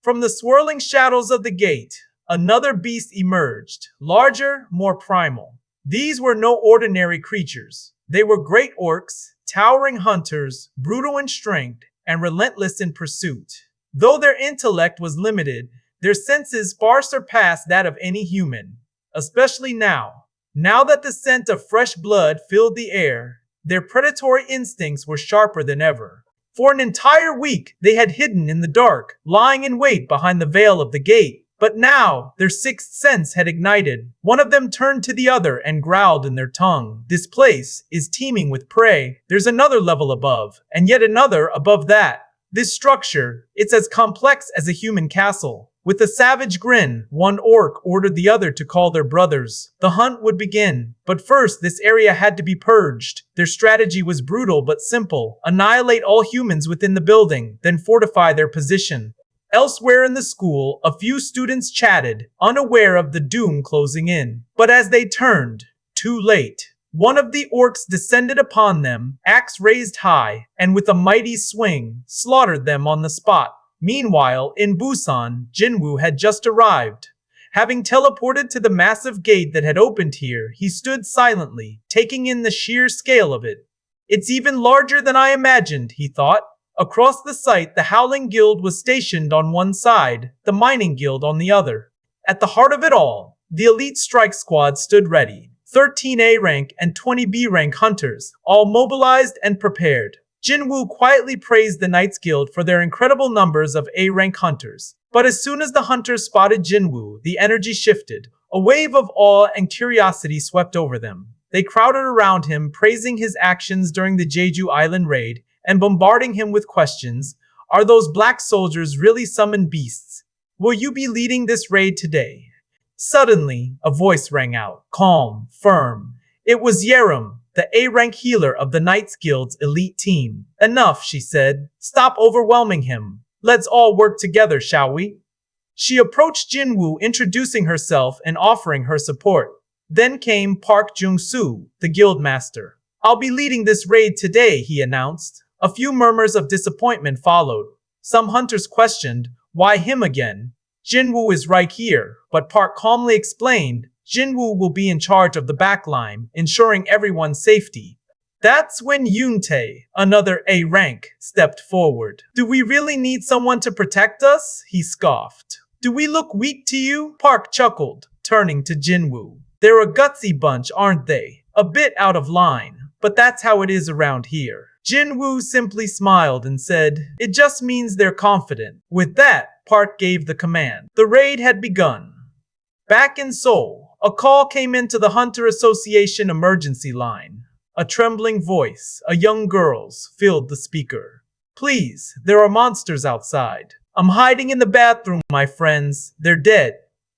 From the swirling shadows of the gate, another beast emerged, larger, more primal. These were no ordinary creatures. They were great orcs, towering hunters, brutal in strength, and relentless in pursuit. Though their intellect was limited, their senses far surpassed that of any human. Especially now. Now that the scent of fresh blood filled the air, their predatory instincts were sharper than ever. For an entire week, they had hidden in the dark, lying in wait behind the veil of the gate. But now, their sixth sense had ignited. One of them turned to the other and growled in their tongue. This place is teeming with prey. There's another level above, and yet another above that. This structure, it's as complex as a human castle. With a savage grin, one orc ordered the other to call their brothers. The hunt would begin, but first this area had to be purged. Their strategy was brutal but simple. Annihilate all humans within the building, then fortify their position. Elsewhere in the school, a few students chatted, unaware of the doom closing in. But as they turned, too late. One of the orcs descended upon them, axe raised high, and with a mighty swing, slaughtered them on the spot. Meanwhile, in Busan, Jinwoo had just arrived. Having teleported to the massive gate that had opened here, he stood silently, taking in the sheer scale of it. It's even larger than I imagined, he thought. Across the site, the Howling Guild was stationed on one side, the Mining Guild on the other. At the heart of it all, the elite strike squad stood ready. 13 A rank and 20 B rank hunters, all mobilized and prepared. Jinwoo quietly praised the Knights Guild for their incredible numbers of A-rank hunters. But as soon as the hunters spotted Jinwoo, the energy shifted. A wave of awe and curiosity swept over them. They crowded around him, praising his actions during the Jeju Island raid and bombarding him with questions. Are those black soldiers really summoned beasts? Will you be leading this raid today? Suddenly, a voice rang out, calm, firm. It was Yerum, the A-rank healer of the Knights Guild's elite team. Enough, she said. Stop overwhelming him. Let's all work together, shall we? She approached Jinwoo, introducing herself and offering her support. Then came Park Jung-soo, the guildmaster. I'll be leading this raid today, he announced. A few murmurs of disappointment followed. Some hunters questioned, why him again? Jinwoo is right here, but Park calmly explained, Jinwoo will be in charge of the backline, ensuring everyone's safety. That's when Yoon-tae, another A rank, stepped forward. Do we really need someone to protect us? He scoffed. Do we look weak to you? Park chuckled, turning to Jinwoo. They're a gutsy bunch, aren't they? A bit out of line, but that's how it is around here. Jinwoo simply smiled and said, it just means they're confident. With that, Park gave the command. The raid had begun. Back in Seoul, a call came into the Hunter Association emergency line. A trembling voice, a young girl's, filled the speaker. Please, there are monsters outside. I'm hiding in the bathroom, my friends. They're dead.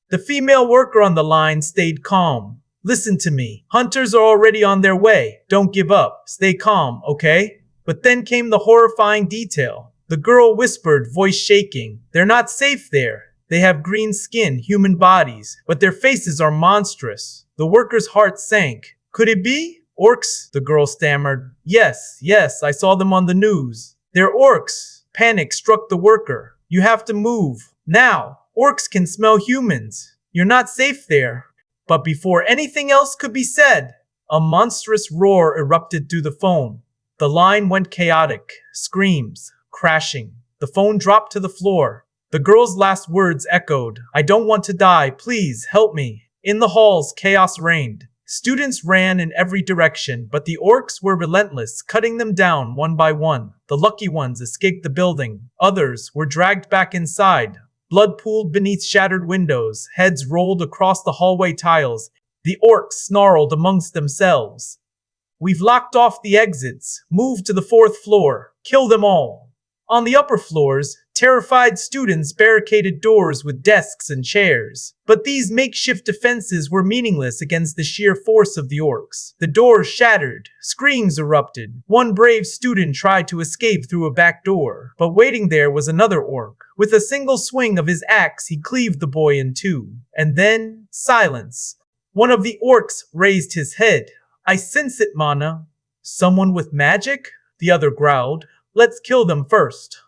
The female worker on the line stayed calm. Listen to me. Hunters are already on their way. Don't give up. Stay calm, okay? But then came the horrifying detail. The girl whispered, voice shaking. They're not safe there. They have green skin, human bodies, but their faces are monstrous. The worker's heart sank. Could it be? Orcs, the girl stammered. Yes, I saw them on the news. They're orcs. Panic struck the worker. You have to move. Now, orcs can smell humans. You're not safe there. But before anything else could be said, a monstrous roar erupted through the phone. The line went chaotic. Screams. Crashing. The phone dropped to the floor. The girl's last words echoed. I don't want to die. Please, help me. In the halls, chaos reigned. Students ran in every direction, but the orcs were relentless, cutting them down one by one. The lucky ones escaped the building. Others were dragged back inside. Blood pooled beneath shattered windows. Heads rolled across the hallway tiles. The orcs snarled amongst themselves. We've locked off the exits. Move to the 4th floor. Kill them all. On the upper floors, terrified students barricaded doors with desks and chairs. But these makeshift defenses were meaningless against the sheer force of the orcs. The doors shattered. Screams erupted. One brave student tried to escape through a back door, but waiting there was another orc. With a single swing of his axe, he cleaved the boy in two. And then, silence. One of the orcs raised his head. I sense it, Mana. Someone with magic? The other growled. Let's kill them first.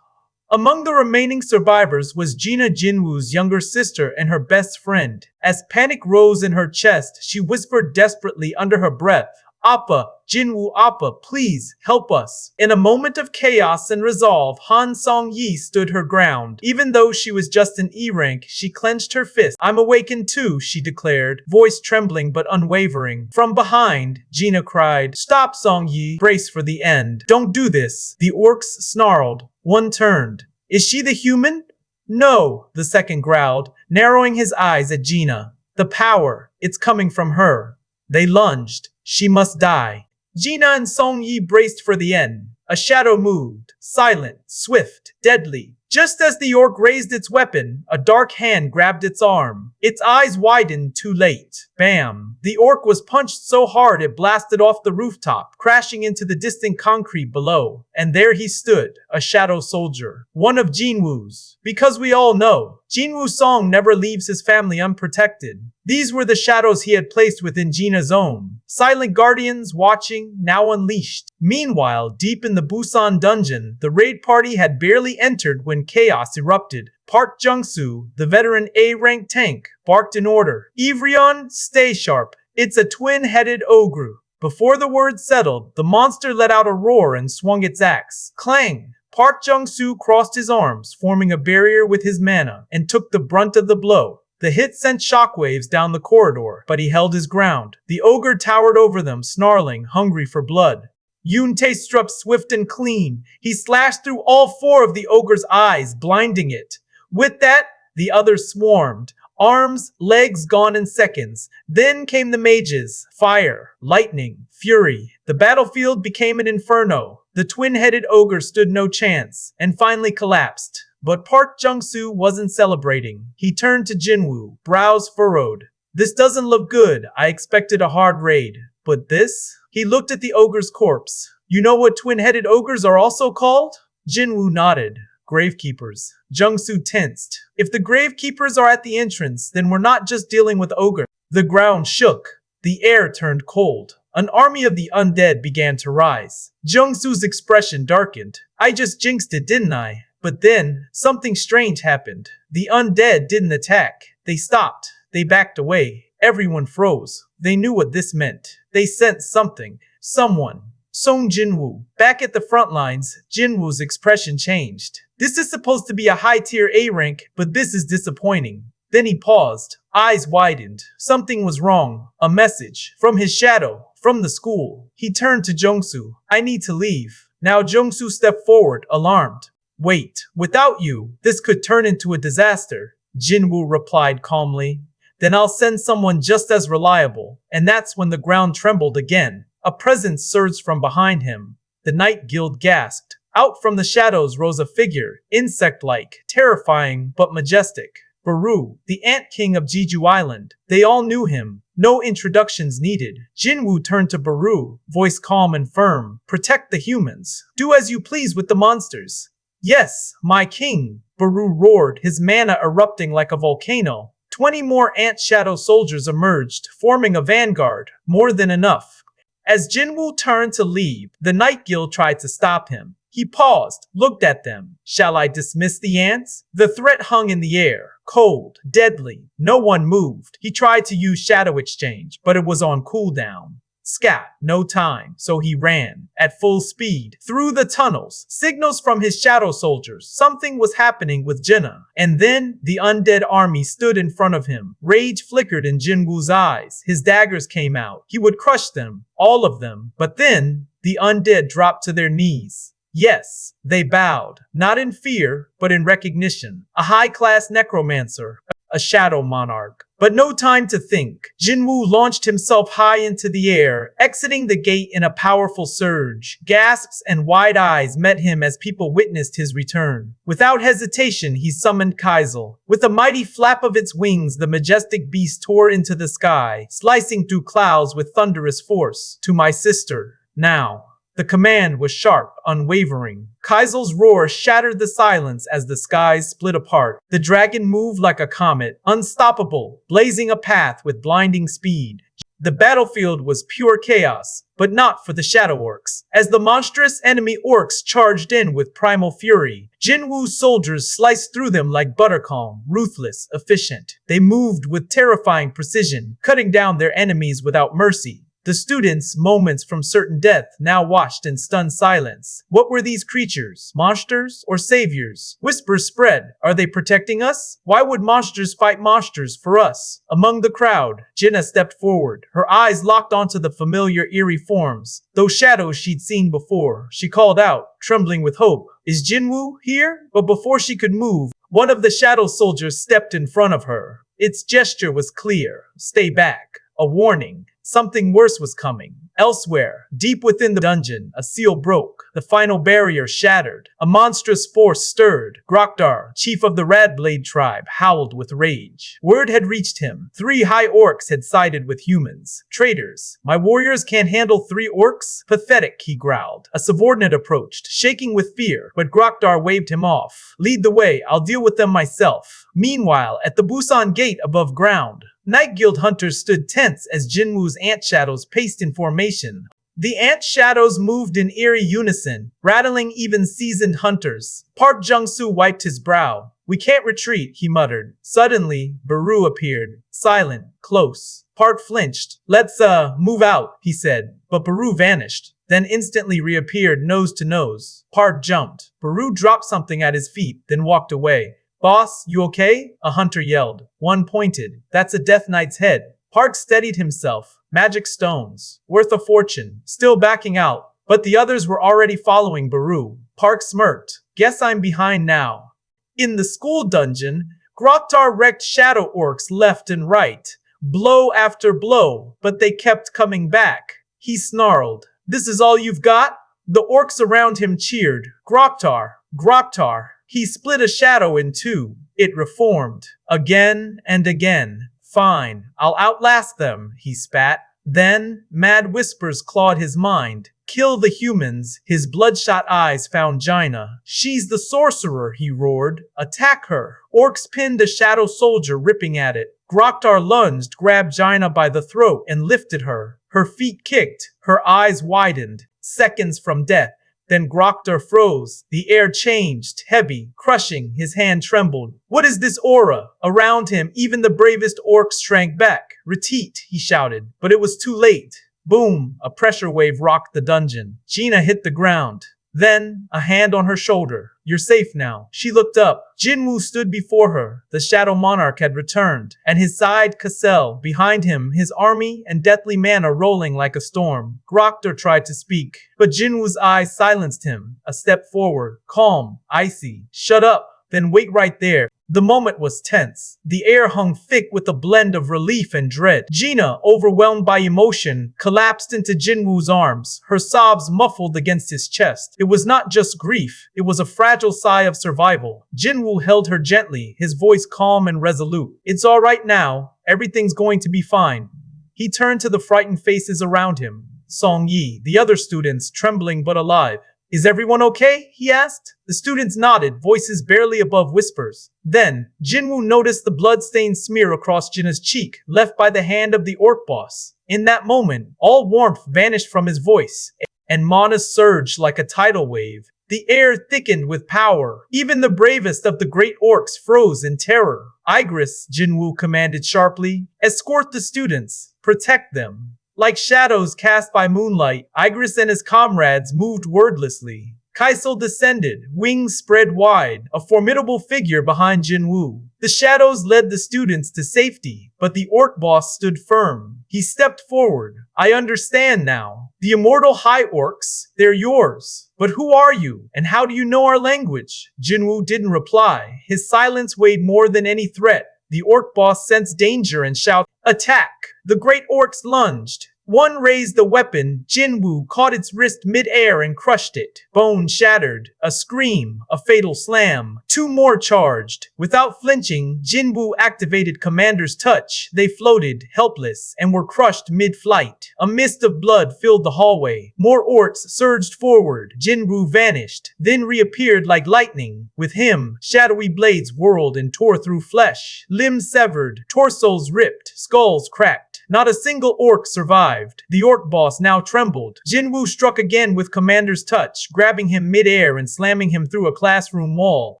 Among the remaining survivors was Gina Jinwoo's younger sister and her best friend. As panic rose in her chest, she whispered desperately under her breath, Appa, Jinwoo Appa, please, help us. In a moment of chaos and resolve, Han Song-yi stood her ground. Even though she was just an E rank, she clenched her fist. I'm awakened too, she declared, voice trembling but unwavering. From behind, Gina cried, Stop, Song-yi, brace for the end. Don't do this. The orcs snarled. One turned. Is she the human? No, the second growled, narrowing his eyes at Gina. The power, it's coming from her. They lunged. She must die. Gina and Song-yi braced for the end. A shadow moved. Silent, swift, deadly. Just as the orc raised its weapon, a dark hand grabbed its arm. Its eyes widened too late. Bam! The orc was punched so hard it blasted off the rooftop, crashing into the distant concrete below. And there he stood, a shadow soldier. One of Jinwoo's. Because we all know, Jinwoo Song never leaves his family unprotected. These were the shadows he had placed within Gina's own. Silent guardians watching, now unleashed. Meanwhile, deep in the Busan dungeon, the raid party had barely entered when chaos erupted. Park Jung-soo, the veteran A-rank tank, barked an order. Ivrion, stay sharp. It's a twin-headed ogre. Before the words settled, the monster let out a roar and swung its axe. Clang! Park Jung-soo crossed his arms, forming a barrier with his mana, and took the brunt of the blow. The hit sent shockwaves down the corridor, but he held his ground. The ogre towered over them, snarling, hungry for blood. Yoon-tae struck swift and clean. He slashed through all 4 of the ogre's eyes, blinding it. With that, the others swarmed. Arms, legs gone in seconds. Then came the mages. Fire, lightning, fury. The battlefield became an inferno. The twin-headed ogre stood no chance, and finally collapsed. But Park Jung-soo wasn't celebrating. He turned to Jinwoo, brows furrowed. This doesn't look good. I expected a hard raid. But this? He looked at the ogre's corpse. You know what twin-headed ogres are also called? Jinwoo nodded. Gravekeepers. Jung-soo tensed. If the gravekeepers are at the entrance, then we're not just dealing with ogres. The ground shook. The air turned cold. An army of the undead began to rise. Jung-soo's expression darkened. I just jinxed it, didn't I? But then, something strange happened. The undead didn't attack. They stopped. They backed away. Everyone froze. They knew what this meant. They sensed something. Someone. Song Jinwoo. Back at the front lines, Jinwoo's expression changed. This is supposed to be a high-tier A rank, but this is disappointing. Then he paused. Eyes widened. Something was wrong. A message. From his shadow. From the school. He turned to Jung-soo. I need to leave. Now Jung-soo stepped forward, alarmed. Wait, without you, this could turn into a disaster. Jinwoo replied calmly. Then I'll send someone just as reliable. And that's when the ground trembled again. A presence surged from behind him. The Night Guild gasped. Out from the shadows rose a figure, insect-like, terrifying, but majestic. Baru, the Ant King of Jeju Island. They all knew him. No introductions needed. Jinwoo turned to Baru, voice calm and firm. Protect the humans. Do as you please with the monsters. Yes, my king, Baru roared, his mana erupting like a volcano. 20 more ant shadow soldiers emerged, forming a vanguard. More than enough. As Jinwoo turned to leave, the Night Guild tried to stop him. He paused, looked at them. Shall I dismiss the ants? The threat hung in the air, cold, deadly. No one moved. He tried to use shadow exchange, but it was on cooldown. Scat, no time, so he ran, at full speed, through the tunnels. Signals from his shadow soldiers. Something was happening with Jinna. And then, the undead army stood in front of him. Rage flickered in Jinwoo's eyes. His daggers came out. He would crush them, all of them. But then, the undead dropped to their knees. Yes, they bowed, not in fear, but in recognition. A high-class necromancer, a shadow monarch. But no time to think. Jinwoo launched himself high into the air, exiting the gate in a powerful surge. Gasps and wide eyes met him as people witnessed his return. Without hesitation, he summoned Kaisel. With a mighty flap of its wings, the majestic beast tore into the sky, slicing through clouds with thunderous force. To my sister, now. The command was sharp, unwavering. Kaisel's roar shattered the silence as the skies split apart. The dragon moved like a comet, unstoppable, blazing a path with blinding speed. The battlefield was pure chaos, but not for the Shadow Orcs. As the monstrous enemy orcs charged in with primal fury, Jinwoo's soldiers sliced through them like buttercomb, ruthless, efficient. They moved with terrifying precision, cutting down their enemies without mercy. The students, moments from certain death, now watched in stunned silence. What were these creatures? Monsters or saviors? Whispers spread. Are they protecting us? Why would monsters fight monsters for us? Among the crowd, Jinna stepped forward, her eyes locked onto the familiar eerie forms, those shadows she'd seen before. She called out, trembling with hope, "Is Jinwoo here?" But before she could move, one of the shadow soldiers stepped in front of her. Its gesture was clear. Stay back. A warning. Something worse was coming. Elsewhere, deep within the dungeon, a seal broke. The final barrier shattered. A monstrous force stirred. Grokdar, chief of the Radblade tribe, howled with rage. Word had reached him. 3 high orcs had sided with humans. Traitors. My warriors can't handle 3 orcs? Pathetic, he growled. A subordinate approached, shaking with fear, but Grokdar waved him off. Lead the way, I'll deal with them myself. Meanwhile, at the Busan gate above ground, Night Guild hunters stood tense as Jinwoo's ant shadows paced in formation. The ant shadows moved in eerie unison, rattling even seasoned hunters. Park Jung-soo wiped his brow. We can't retreat, he muttered. Suddenly, Baru appeared, silent, close. Park flinched. Let's, move out, he said, but Baru vanished, then instantly reappeared nose to nose. Park jumped. Baru dropped something at his feet, then walked away. Boss, you okay? A hunter yelled. One pointed. That's a Death Knight's head. Park steadied himself. Magic stones. Worth a fortune. Still backing out. But the others were already following Baru. Park smirked. Guess I'm behind now. In the school dungeon, Groktar wrecked shadow orcs left and right. Blow after blow, but they kept coming back. He snarled. This is all you've got? The orcs around him cheered. Groktar. Groktar. He split a shadow in 2. It reformed. Again and again. Fine, I'll outlast them, he spat. Then, mad whispers clawed his mind. Kill the humans. His bloodshot eyes found Jaina. She's the sorcerer, he roared. Attack her. Orcs pinned a shadow soldier, ripping at it. Groktar lunged, grabbed Jaina by the throat, and lifted her. Her feet kicked. Her eyes widened. Seconds from death. Then Groktar froze. The air changed, heavy, crushing. His hand trembled. What is this aura? Around him, even the bravest orcs shrank back. Retreat, he shouted. But it was too late. Boom! A pressure wave rocked the dungeon. Jaina hit the ground. Then, a hand on her shoulder. You're safe now. She looked up. Jinwoo stood before her. The Shadow Monarch had returned. And his side, Cassel. Behind him, his army and deathly mana rolling like a storm. Groktar tried to speak, but Jinwoo's eyes silenced him. A step forward. Calm. Icy. Shut up. Then wait right there. The moment was tense. The air hung thick with a blend of relief and dread. Jaina, overwhelmed by emotion, collapsed into Jinwoo's arms, her sobs muffled against his chest. It was not just grief, it was a fragile sigh of survival. Jinwoo held her gently, his voice calm and resolute. It's all right now. Everything's going to be fine. He turned to the frightened faces around him. Song Yi, the other students, trembling but alive. Is everyone okay? He asked. The students nodded, voices barely above whispers. Then, Jinwoo noticed the blood-stained smear across Jinna's cheek, left by the hand of the orc boss. In that moment, all warmth vanished from his voice, and mana surged like a tidal wave. The air thickened with power. Even the bravest of the great orcs froze in terror. Igris, Jinwoo commanded sharply, escort the students. Protect them. Like shadows cast by moonlight, Igris and his comrades moved wordlessly. Kaisel descended, wings spread wide, a formidable figure behind Jinwoo. The shadows led the students to safety, but the orc boss stood firm. He stepped forward. I understand now. The immortal high orcs, they're yours. But who are you, and how do you know our language? Jinwoo didn't reply. His silence weighed more than any threat. The orc boss sensed danger and shouted, "Attack!" The great orcs lunged. One raised the weapon. Jinwoo caught its wrist mid-air and crushed it. Bone shattered. A scream. A fatal slam. Two more charged. Without flinching, Jinwoo activated Commander's Touch. They floated, helpless, and were crushed mid-flight. A mist of blood filled the hallway. More orcs surged forward. Jinwoo vanished, then reappeared like lightning. With him, shadowy blades whirled and tore through flesh. Limbs severed, torsos ripped, skulls cracked. Not a single orc survived. The orc boss now trembled. Jinwoo struck again with Commander's Touch, grabbing him mid-air and slamming him through a classroom wall.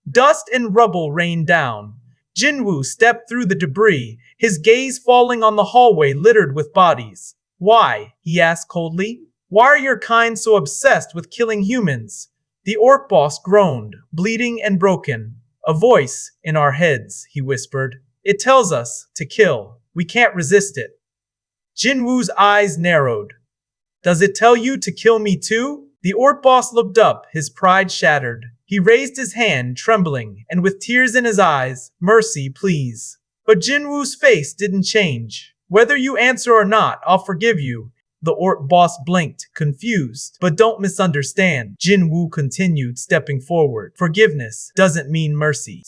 Dust and rubble rained down. Jinwoo stepped through the debris, his gaze falling on the hallway littered with bodies. Why? He asked coldly. Why are your kind so obsessed with killing humans? The orc boss groaned, bleeding and broken. A voice in our heads, he whispered. It tells us to kill. We can't resist it. Jinwoo's eyes narrowed. Does it tell you to kill me too? The orc boss looked up, his pride shattered. He raised his hand, trembling, and with tears in his eyes, mercy, please. But Jinwoo's face didn't change. Whether you answer or not, I'll forgive you. The orc boss blinked, confused. But don't misunderstand. Jinwoo continued, stepping forward. Forgiveness doesn't mean mercy.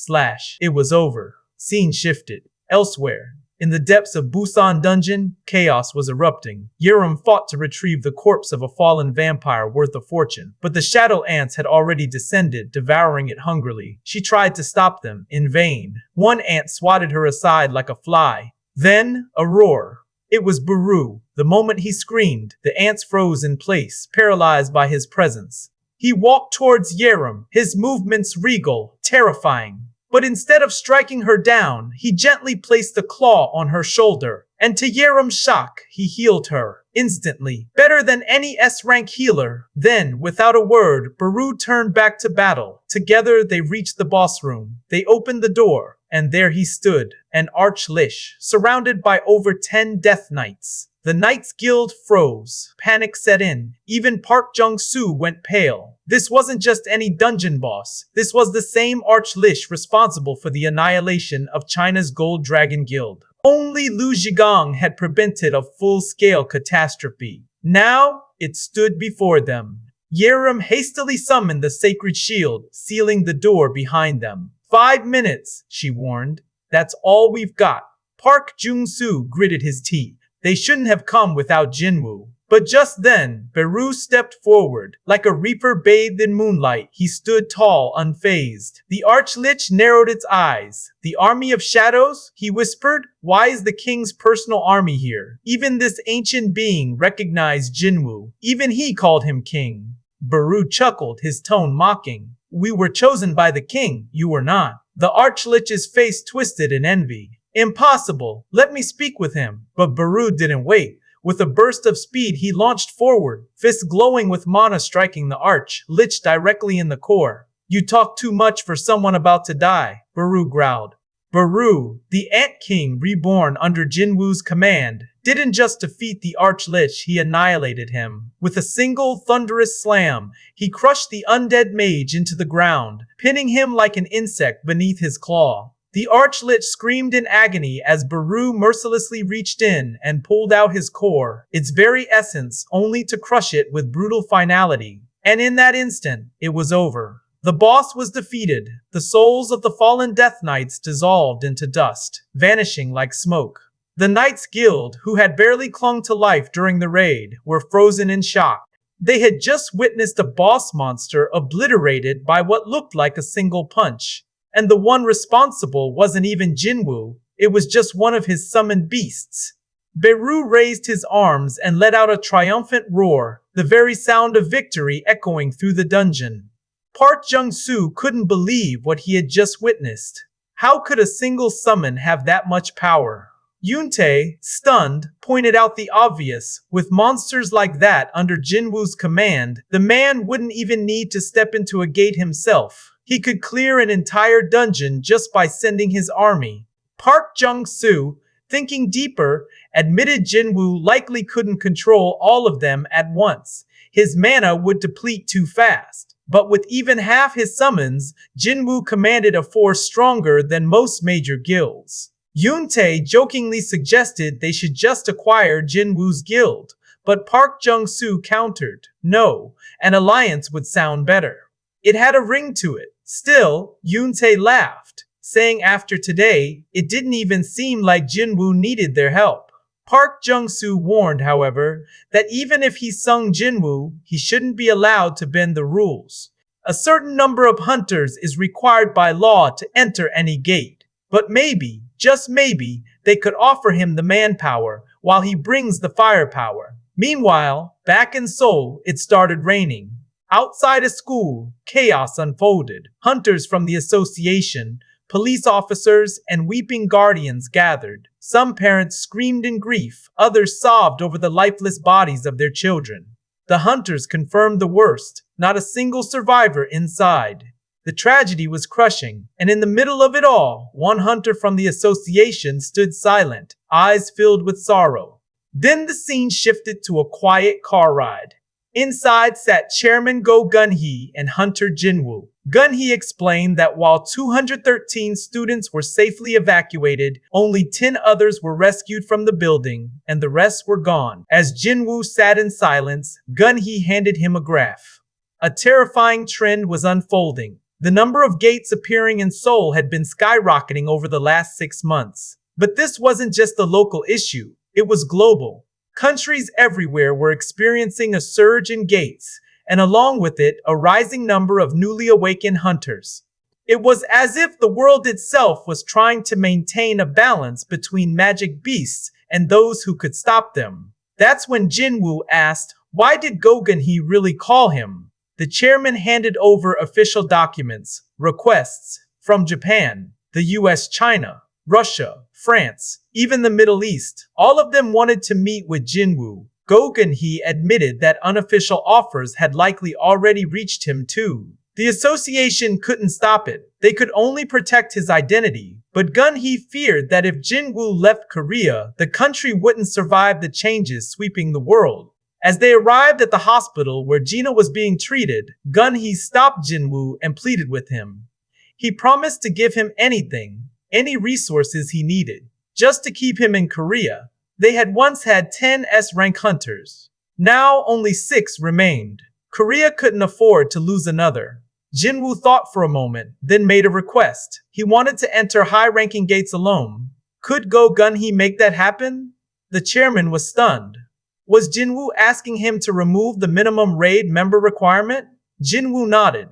It was over. Scene shifted. Elsewhere. In the depths of Busan Dungeon, chaos was erupting. Yerim fought to retrieve the corpse of a fallen vampire worth a fortune, but the shadow ants had already descended, devouring it hungrily. She tried to stop them, in vain. One ant swatted her aside like a fly. Then, a roar. It was Baru. The moment he screamed, the ants froze in place, paralyzed by his presence. He walked towards Yerim, his movements regal, terrifying. But instead of striking her down, he gently placed a claw on her shoulder. And to Yerim's shock, he healed her. Instantly. Better than any S-rank healer. Then, without a word, Baru turned back to battle. Together, they reached the boss room. They opened the door. And there he stood, an arch-lich, surrounded by over 10 Death Knights. The Knights Guild froze. Panic set in. Even Park Jung-soo went pale. This wasn't just any dungeon boss. This was the same arch-lich responsible for the annihilation of China's Gold Dragon Guild. Only Lu Zhigang had prevented a full-scale catastrophe. Now, it stood before them. Yerim hastily summoned the sacred shield, sealing the door behind them. 5 minutes, she warned. That's all we've got. Park Jung-soo gritted his teeth. They shouldn't have come without Jinwoo. But just then, Baru stepped forward. Like a reaper bathed in moonlight, he stood tall, unfazed. The arch-lich narrowed its eyes. The army of shadows? He whispered. Why is the king's personal army here? Even this ancient being recognized Jinwoo. Even he called him king. Baru chuckled, his tone mocking. We were chosen by the king, you were not. The arch-lich's face twisted in envy. Impossible. Let me speak with him. But Baru didn't wait. With a burst of speed, he launched forward, fists glowing with mana striking the arch-lich directly in the core. You talk too much for someone about to die, Baru growled. Baru, the Ant King reborn under Jinwoo's command, didn't just defeat the arch-lich, he annihilated him. With a single thunderous slam, he crushed the undead mage into the ground, pinning him like an insect beneath his claw. The arch-lich screamed in agony as Baru mercilessly reached in and pulled out his core, its very essence, only to crush it with brutal finality. And in that instant, it was over. The boss was defeated. The souls of the fallen Death Knights dissolved into dust, vanishing like smoke. The Knights Guild, who had barely clung to life during the raid, were frozen in shock. They had just witnessed a boss monster obliterated by what looked like a single punch. And the one responsible wasn't even Jinwoo, it was just one of his summoned beasts. Beru raised his arms and let out a triumphant roar, the very sound of victory echoing through the dungeon. Park Jung-soo couldn't believe what he had just witnessed. How could a single summon have that much power? Yoon-tae, stunned, pointed out the obvious. With monsters like that under Jinwoo's command, the man wouldn't even need to step into a gate himself. He could clear an entire dungeon just by sending his army. Park Jung-soo, thinking deeper, admitted Jinwoo likely couldn't control all of them at once. His mana would deplete too fast. But with even half his summons, Jinwoo commanded a force stronger than most major guilds. Yoon-tae jokingly suggested they should just acquire Jinwoo's guild, but Park Jung-soo countered, no, an alliance would sound better. It had a ring to it. Still, Yoon-tae laughed, saying after today, it didn't even seem like Jinwoo needed their help. Park Jung-soo warned, however, that even if he sung Jinwoo, he shouldn't be allowed to bend the rules. A certain number of hunters is required by law to enter any gate, but maybe, just maybe, they could offer him the manpower while he brings the firepower. Meanwhile, back in Seoul, it started raining. Outside a school, chaos unfolded. Hunters from the association, police officers, and weeping guardians gathered. Some parents screamed in grief, others sobbed over the lifeless bodies of their children. The hunters confirmed the worst, not a single survivor inside. The tragedy was crushing, and in the middle of it all, one hunter from the association stood silent, eyes filled with sorrow. Then the scene shifted to a quiet car ride. Inside sat Chairman Go Gun-hee and Hunter Jinwoo. Gun-hee explained that while 213 students were safely evacuated, only 10 others were rescued from the building, and the rest were gone. As Jinwoo sat in silence, Gun-hee handed him a graph. A terrifying trend was unfolding. The number of gates appearing in Seoul had been skyrocketing over the last 6 months. But this wasn't just a local issue, it was global. Countries everywhere were experiencing a surge in gates, and along with it, a rising number of newly awakened hunters. It was as if the world itself was trying to maintain a balance between magic beasts and those who could stop them. That's when Jinwoo asked, why did Go Gun-hee really call him? The chairman handed over official documents, requests, from Japan, the US, China, Russia, France, even the Middle East. All of them wanted to meet with Jinwoo. Go Gun-hee admitted that unofficial offers had likely already reached him too. The association couldn't stop it. They could only protect his identity. But Gun-hee feared that if Jinwoo left Korea, the country wouldn't survive the changes sweeping the world. As they arrived at the hospital where Gina was being treated, Gun-hee stopped Jinwoo and pleaded with him. He promised to give him anything, any resources he needed, just to keep him in Korea. They had once had 10 S-rank hunters. Now only 6 remained. Korea couldn't afford to lose another. Jinwoo thought for a moment, then made a request. He wanted to enter high-ranking gates alone. Could Go Gun-hee make that happen? The chairman was stunned. Was Jinwoo asking him to remove the minimum raid member requirement? Jinwoo nodded.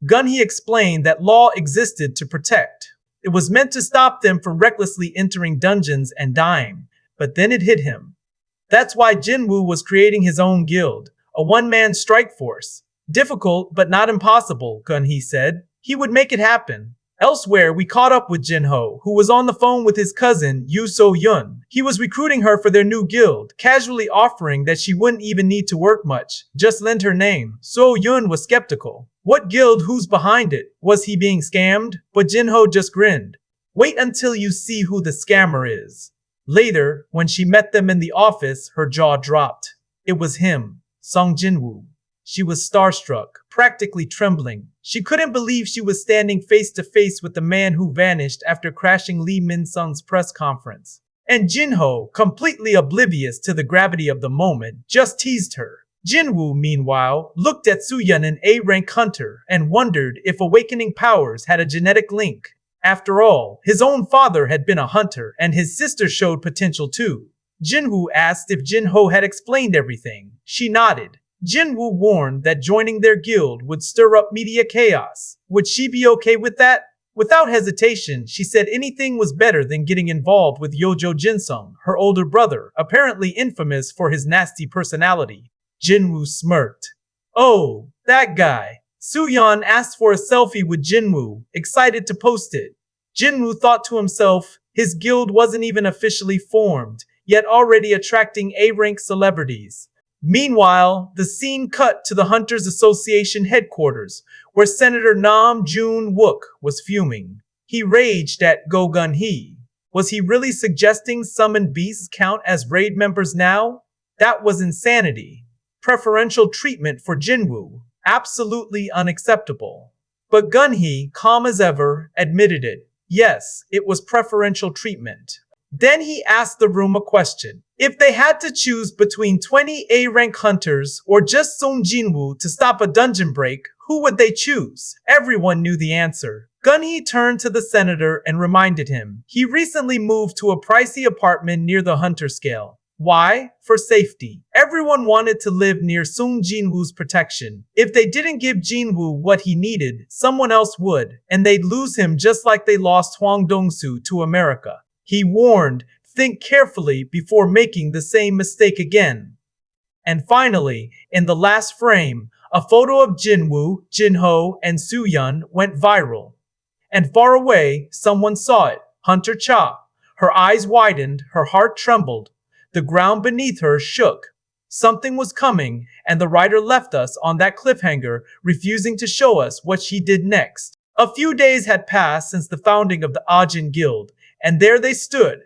Gun-hee explained that law existed to protect. It was meant to stop them from recklessly entering dungeons and dying. But then it hit him. That's why Jinwoo was creating his own guild, a one-man strike force. Difficult, but not impossible, Gun-hee said. He would make it happen. Elsewhere, we caught up with Jinho, who was on the phone with his cousin, Yoo So-yun. He was recruiting her for their new guild, casually offering that she wouldn't even need to work much, just lend her name. So-yun was skeptical. What guild? Who's behind it? Was he being scammed? But Jinho just grinned. Wait until you see who the scammer is. Later, when she met them in the office, her jaw dropped. It was him, Song Jinwoo. She was starstruck, practically trembling. She couldn't believe she was standing face to face with the man who vanished after crashing Lee Min-sung's press conference. And Jinho, completely oblivious to the gravity of the moment, just teased her. Jinwoo, meanwhile, looked at Soo-yun, an A-rank hunter, and wondered if awakening powers had a genetic link. After all, his own father had been a hunter, and his sister showed potential too. Jinwoo asked if Jinho had explained everything. She nodded. Jinwoo warned that joining their guild would stir up media chaos. Would she be okay with that? Without hesitation, she said anything was better than getting involved with Yojo Jinsung, her older brother, apparently infamous for his nasty personality. Jinwoo smirked. Oh, that guy. Suyeon asked for a selfie with Jinwoo, excited to post it. Jinwoo thought to himself, his guild wasn't even officially formed, yet already attracting A-rank celebrities. Meanwhile, the scene cut to the Hunters Association headquarters, where Senator Nam Jun-wook was fuming. He raged at Go Gun-hee. Was he really suggesting summoned beasts count as raid members now? That was insanity. Preferential treatment for Jinwoo. Absolutely unacceptable. But Gun-hee, calm as ever, admitted it. Yes, it was preferential treatment. Then he asked the room a question. If they had to choose between 20 A-rank hunters or just Sung Jinwoo to stop a dungeon break, who would they choose? Everyone knew the answer. Gun-hee turned to the senator and reminded him. He recently moved to a pricey apartment near the hunter scale. Why? For safety. Everyone wanted to live near Sung Jinwoo's protection. If they didn't give Jinwoo what he needed, someone else would, and they'd lose him just like they lost Hwang Dong-soo to America. He warned, think carefully before making the same mistake again. And finally, in the last frame, a photo of Jinwoo, Jinho, and Suyeon went viral. And far away, someone saw it, Hunter Cha. Her eyes widened, her heart trembled. The ground beneath her shook. Something was coming, and the writer left us on that cliffhanger, refusing to show us what she did next. A few days had passed since the founding of the Ahjin Guild, and there they stood,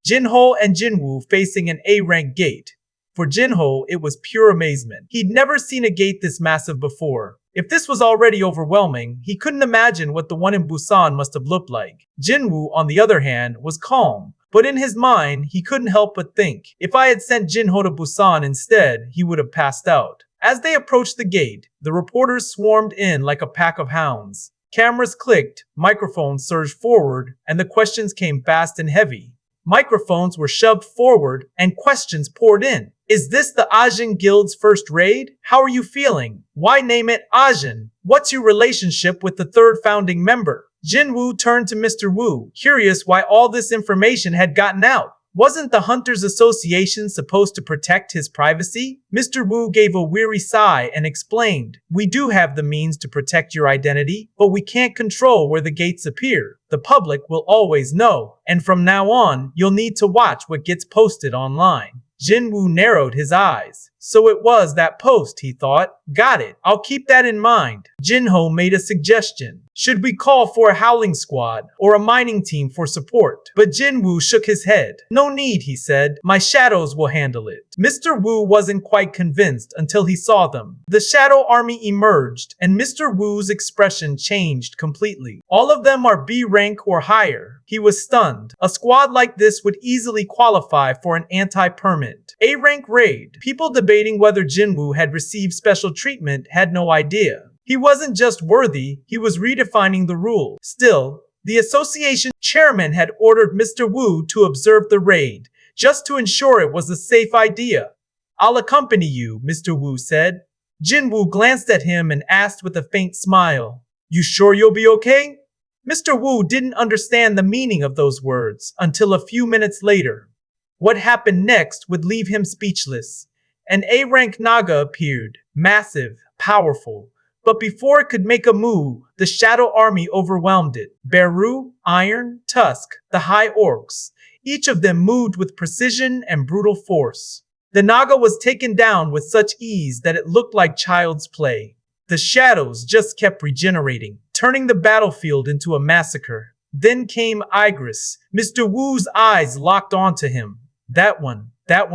Jinho and Jinwoo facing an A-rank gate. For Jinho, it was pure amazement. He'd never seen a gate this massive before. If this was already overwhelming, he couldn't imagine what the one in Busan must have looked like. Jinwoo, on the other hand, was calm. But in his mind, he couldn't help but think, if I had sent Jinho to Busan instead, he would have passed out. As they approached the gate, the reporters swarmed in like a pack of hounds. Cameras clicked, microphones surged forward, and the questions came fast and heavy. Microphones were shoved forward, and questions poured in. Is this the Ahjin Guild's first raid? How are you feeling? Why name it Ahjin? What's your relationship with the third founding member? Jinwoo turned to Mr. Wu, curious why all this information had gotten out. Wasn't the Hunters Association supposed to protect his privacy? Mr. Wu gave a weary sigh and explained, we do have the means to protect your identity, but we can't control where the gates appear. The public will always know, and from now on, you'll need to watch what gets posted online. Jinwoo narrowed his eyes. So it was that post, he thought. Got it. I'll keep that in mind. Jinho made a suggestion. Should we call for a howling squad or a mining team for support? But Jinwoo shook his head. No need, he said. My shadows will handle it. Mr. Wu wasn't quite convinced until he saw them. The shadow army emerged, and Mr. Wu's expression changed completely. All of them are B rank or higher. He was stunned. A squad like this would easily qualify for an anti-permit. A-rank raid. People debating whether Jinwoo had received special treatment had no idea. He wasn't just worthy, he was redefining the rule. Still, the association chairman had ordered Mr. Wu to observe the raid, just to ensure it was a safe idea. I'll accompany you, Mr. Wu said. Jinwoo glanced at him and asked with a faint smile, You sure you'll be okay? Mr. Wu didn't understand the meaning of those words until a few minutes later. What happened next would leave him speechless. An A-rank Naga appeared, massive, powerful. But before it could make a move, the Shadow Army overwhelmed it. Beru, Iron, Tusk, the High Orcs. Each of them moved with precision and brutal force. The Naga was taken down with such ease that it looked like child's play. The shadows just kept regenerating, turning the battlefield into a massacre. Then came Igris. Mr. Wu's eyes locked onto him. That one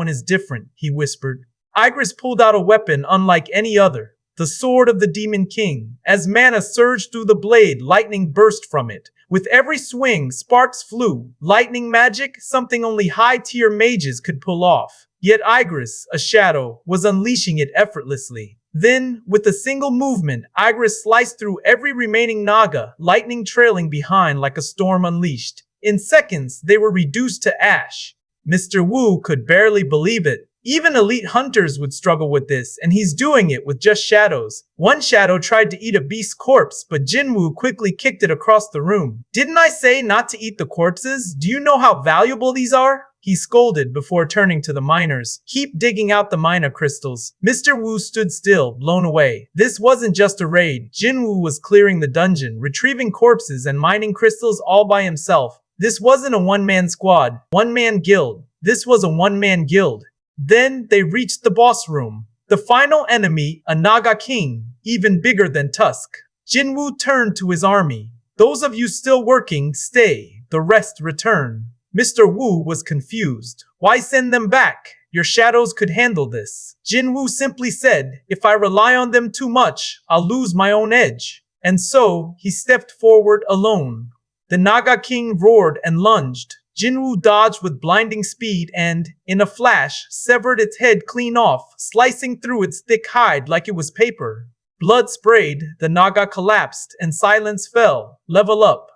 is different, he whispered. Igris pulled out a weapon unlike any other. The sword of the Demon King. As mana surged through the blade, lightning burst from it. With every swing, sparks flew. Lightning magic, something only high-tier mages could pull off. Yet Igris, a shadow, was unleashing it effortlessly. Then, with a single movement, Igris sliced through every remaining Naga, lightning trailing behind like a storm unleashed. In seconds, they were reduced to ash. Mr. Wu could barely believe it. Even elite hunters would struggle with this, and he's doing it with just shadows. One shadow tried to eat a beast's corpse, but Jinwoo quickly kicked it across the room. Didn't I say not to eat the corpses? Do you know how valuable these are? He scolded before turning to the miners. Keep digging out the mina crystals. Mr. Wu stood still, blown away. This wasn't just a raid. Jinwoo was clearing the dungeon, retrieving corpses and mining crystals all by himself. This wasn't a one-man squad, one-man guild. This was a one-man guild. Then they reached the boss room. The final enemy, a Naga king, even bigger than Tusk. Jinwoo turned to his army. Those of you still working, stay. The rest return. Mr. Wu was confused. Why send them back? Your shadows could handle this. Jinwoo simply said, if I rely on them too much, I'll lose my own edge. And so, he stepped forward alone. The Naga king roared and lunged. Jinwoo dodged with blinding speed and, in a flash, severed its head clean off, slicing through its thick hide like it was paper. Blood sprayed, the Naga collapsed, and silence fell. Level up.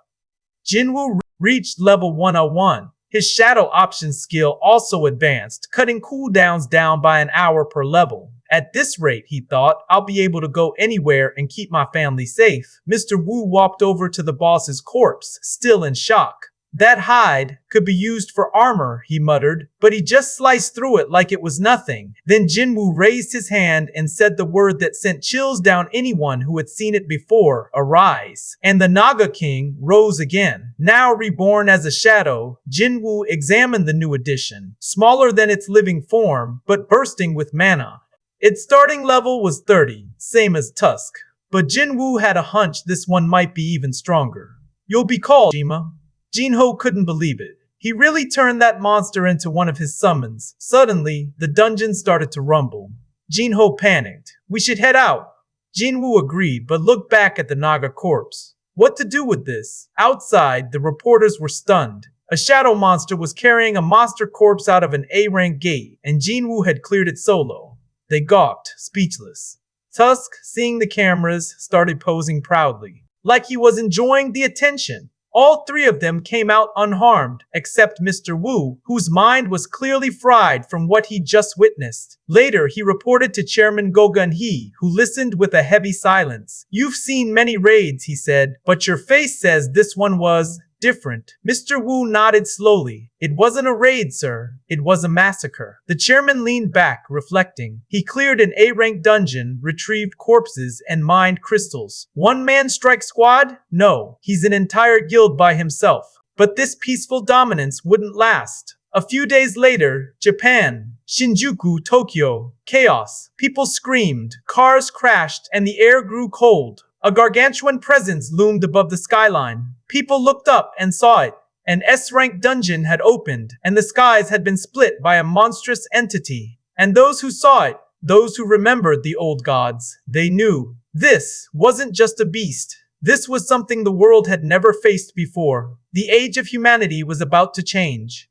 Jinwoo reached level 101. His shadow option skill also advanced, cutting cooldowns down by an hour per level. At this rate, he thought, I'll be able to go anywhere and keep my family safe. Mr. Wu walked over to the boss's corpse, still in shock. That hide could be used for armor, he muttered, but he just sliced through it like it was nothing. Then Jinwoo raised his hand and said the word that sent chills down anyone who had seen it before, arise. And the Naga King rose again. Now reborn as a shadow, Jinwoo examined the new addition, smaller than its living form, but bursting with mana. Its starting level was 30, same as Tusk. But Jinwoo had a hunch this one might be even stronger. You'll be called Shima. Jinho couldn't believe it. He really turned that monster into one of his summons. Suddenly, the dungeon started to rumble. Jinho panicked. We should head out. Jinwoo agreed, but looked back at the Naga corpse. What to do with this? Outside, the reporters were stunned. A shadow monster was carrying a monster corpse out of an A-rank gate, and Jinwoo had cleared it solo. They gawked, speechless. Tusk, seeing the cameras, started posing proudly, like he was enjoying the attention. All three of them came out unharmed, except Mr. Wu, whose mind was clearly fried from what he'd just witnessed. Later, he reported to Chairman Gogun-hee, who listened with a heavy silence. You've seen many raids, he said, but your face says this one was different. Mr. Wu nodded slowly. It wasn't a raid, sir. It was a massacre. The chairman leaned back, reflecting. He cleared an A-rank dungeon, retrieved corpses, and mined crystals. One-man strike squad? No. He's an entire guild by himself. But this peaceful dominance wouldn't last. A few days later, Japan, Shinjuku, Tokyo, chaos. People screamed, cars crashed, and the air grew cold. A gargantuan presence loomed above the skyline. People looked up and saw it. An S-rank dungeon had opened, and the skies had been split by a monstrous entity. And those who saw it, those who remembered the old gods, they knew. This wasn't just a beast. This was something the world had never faced before. The age of humanity was about to change.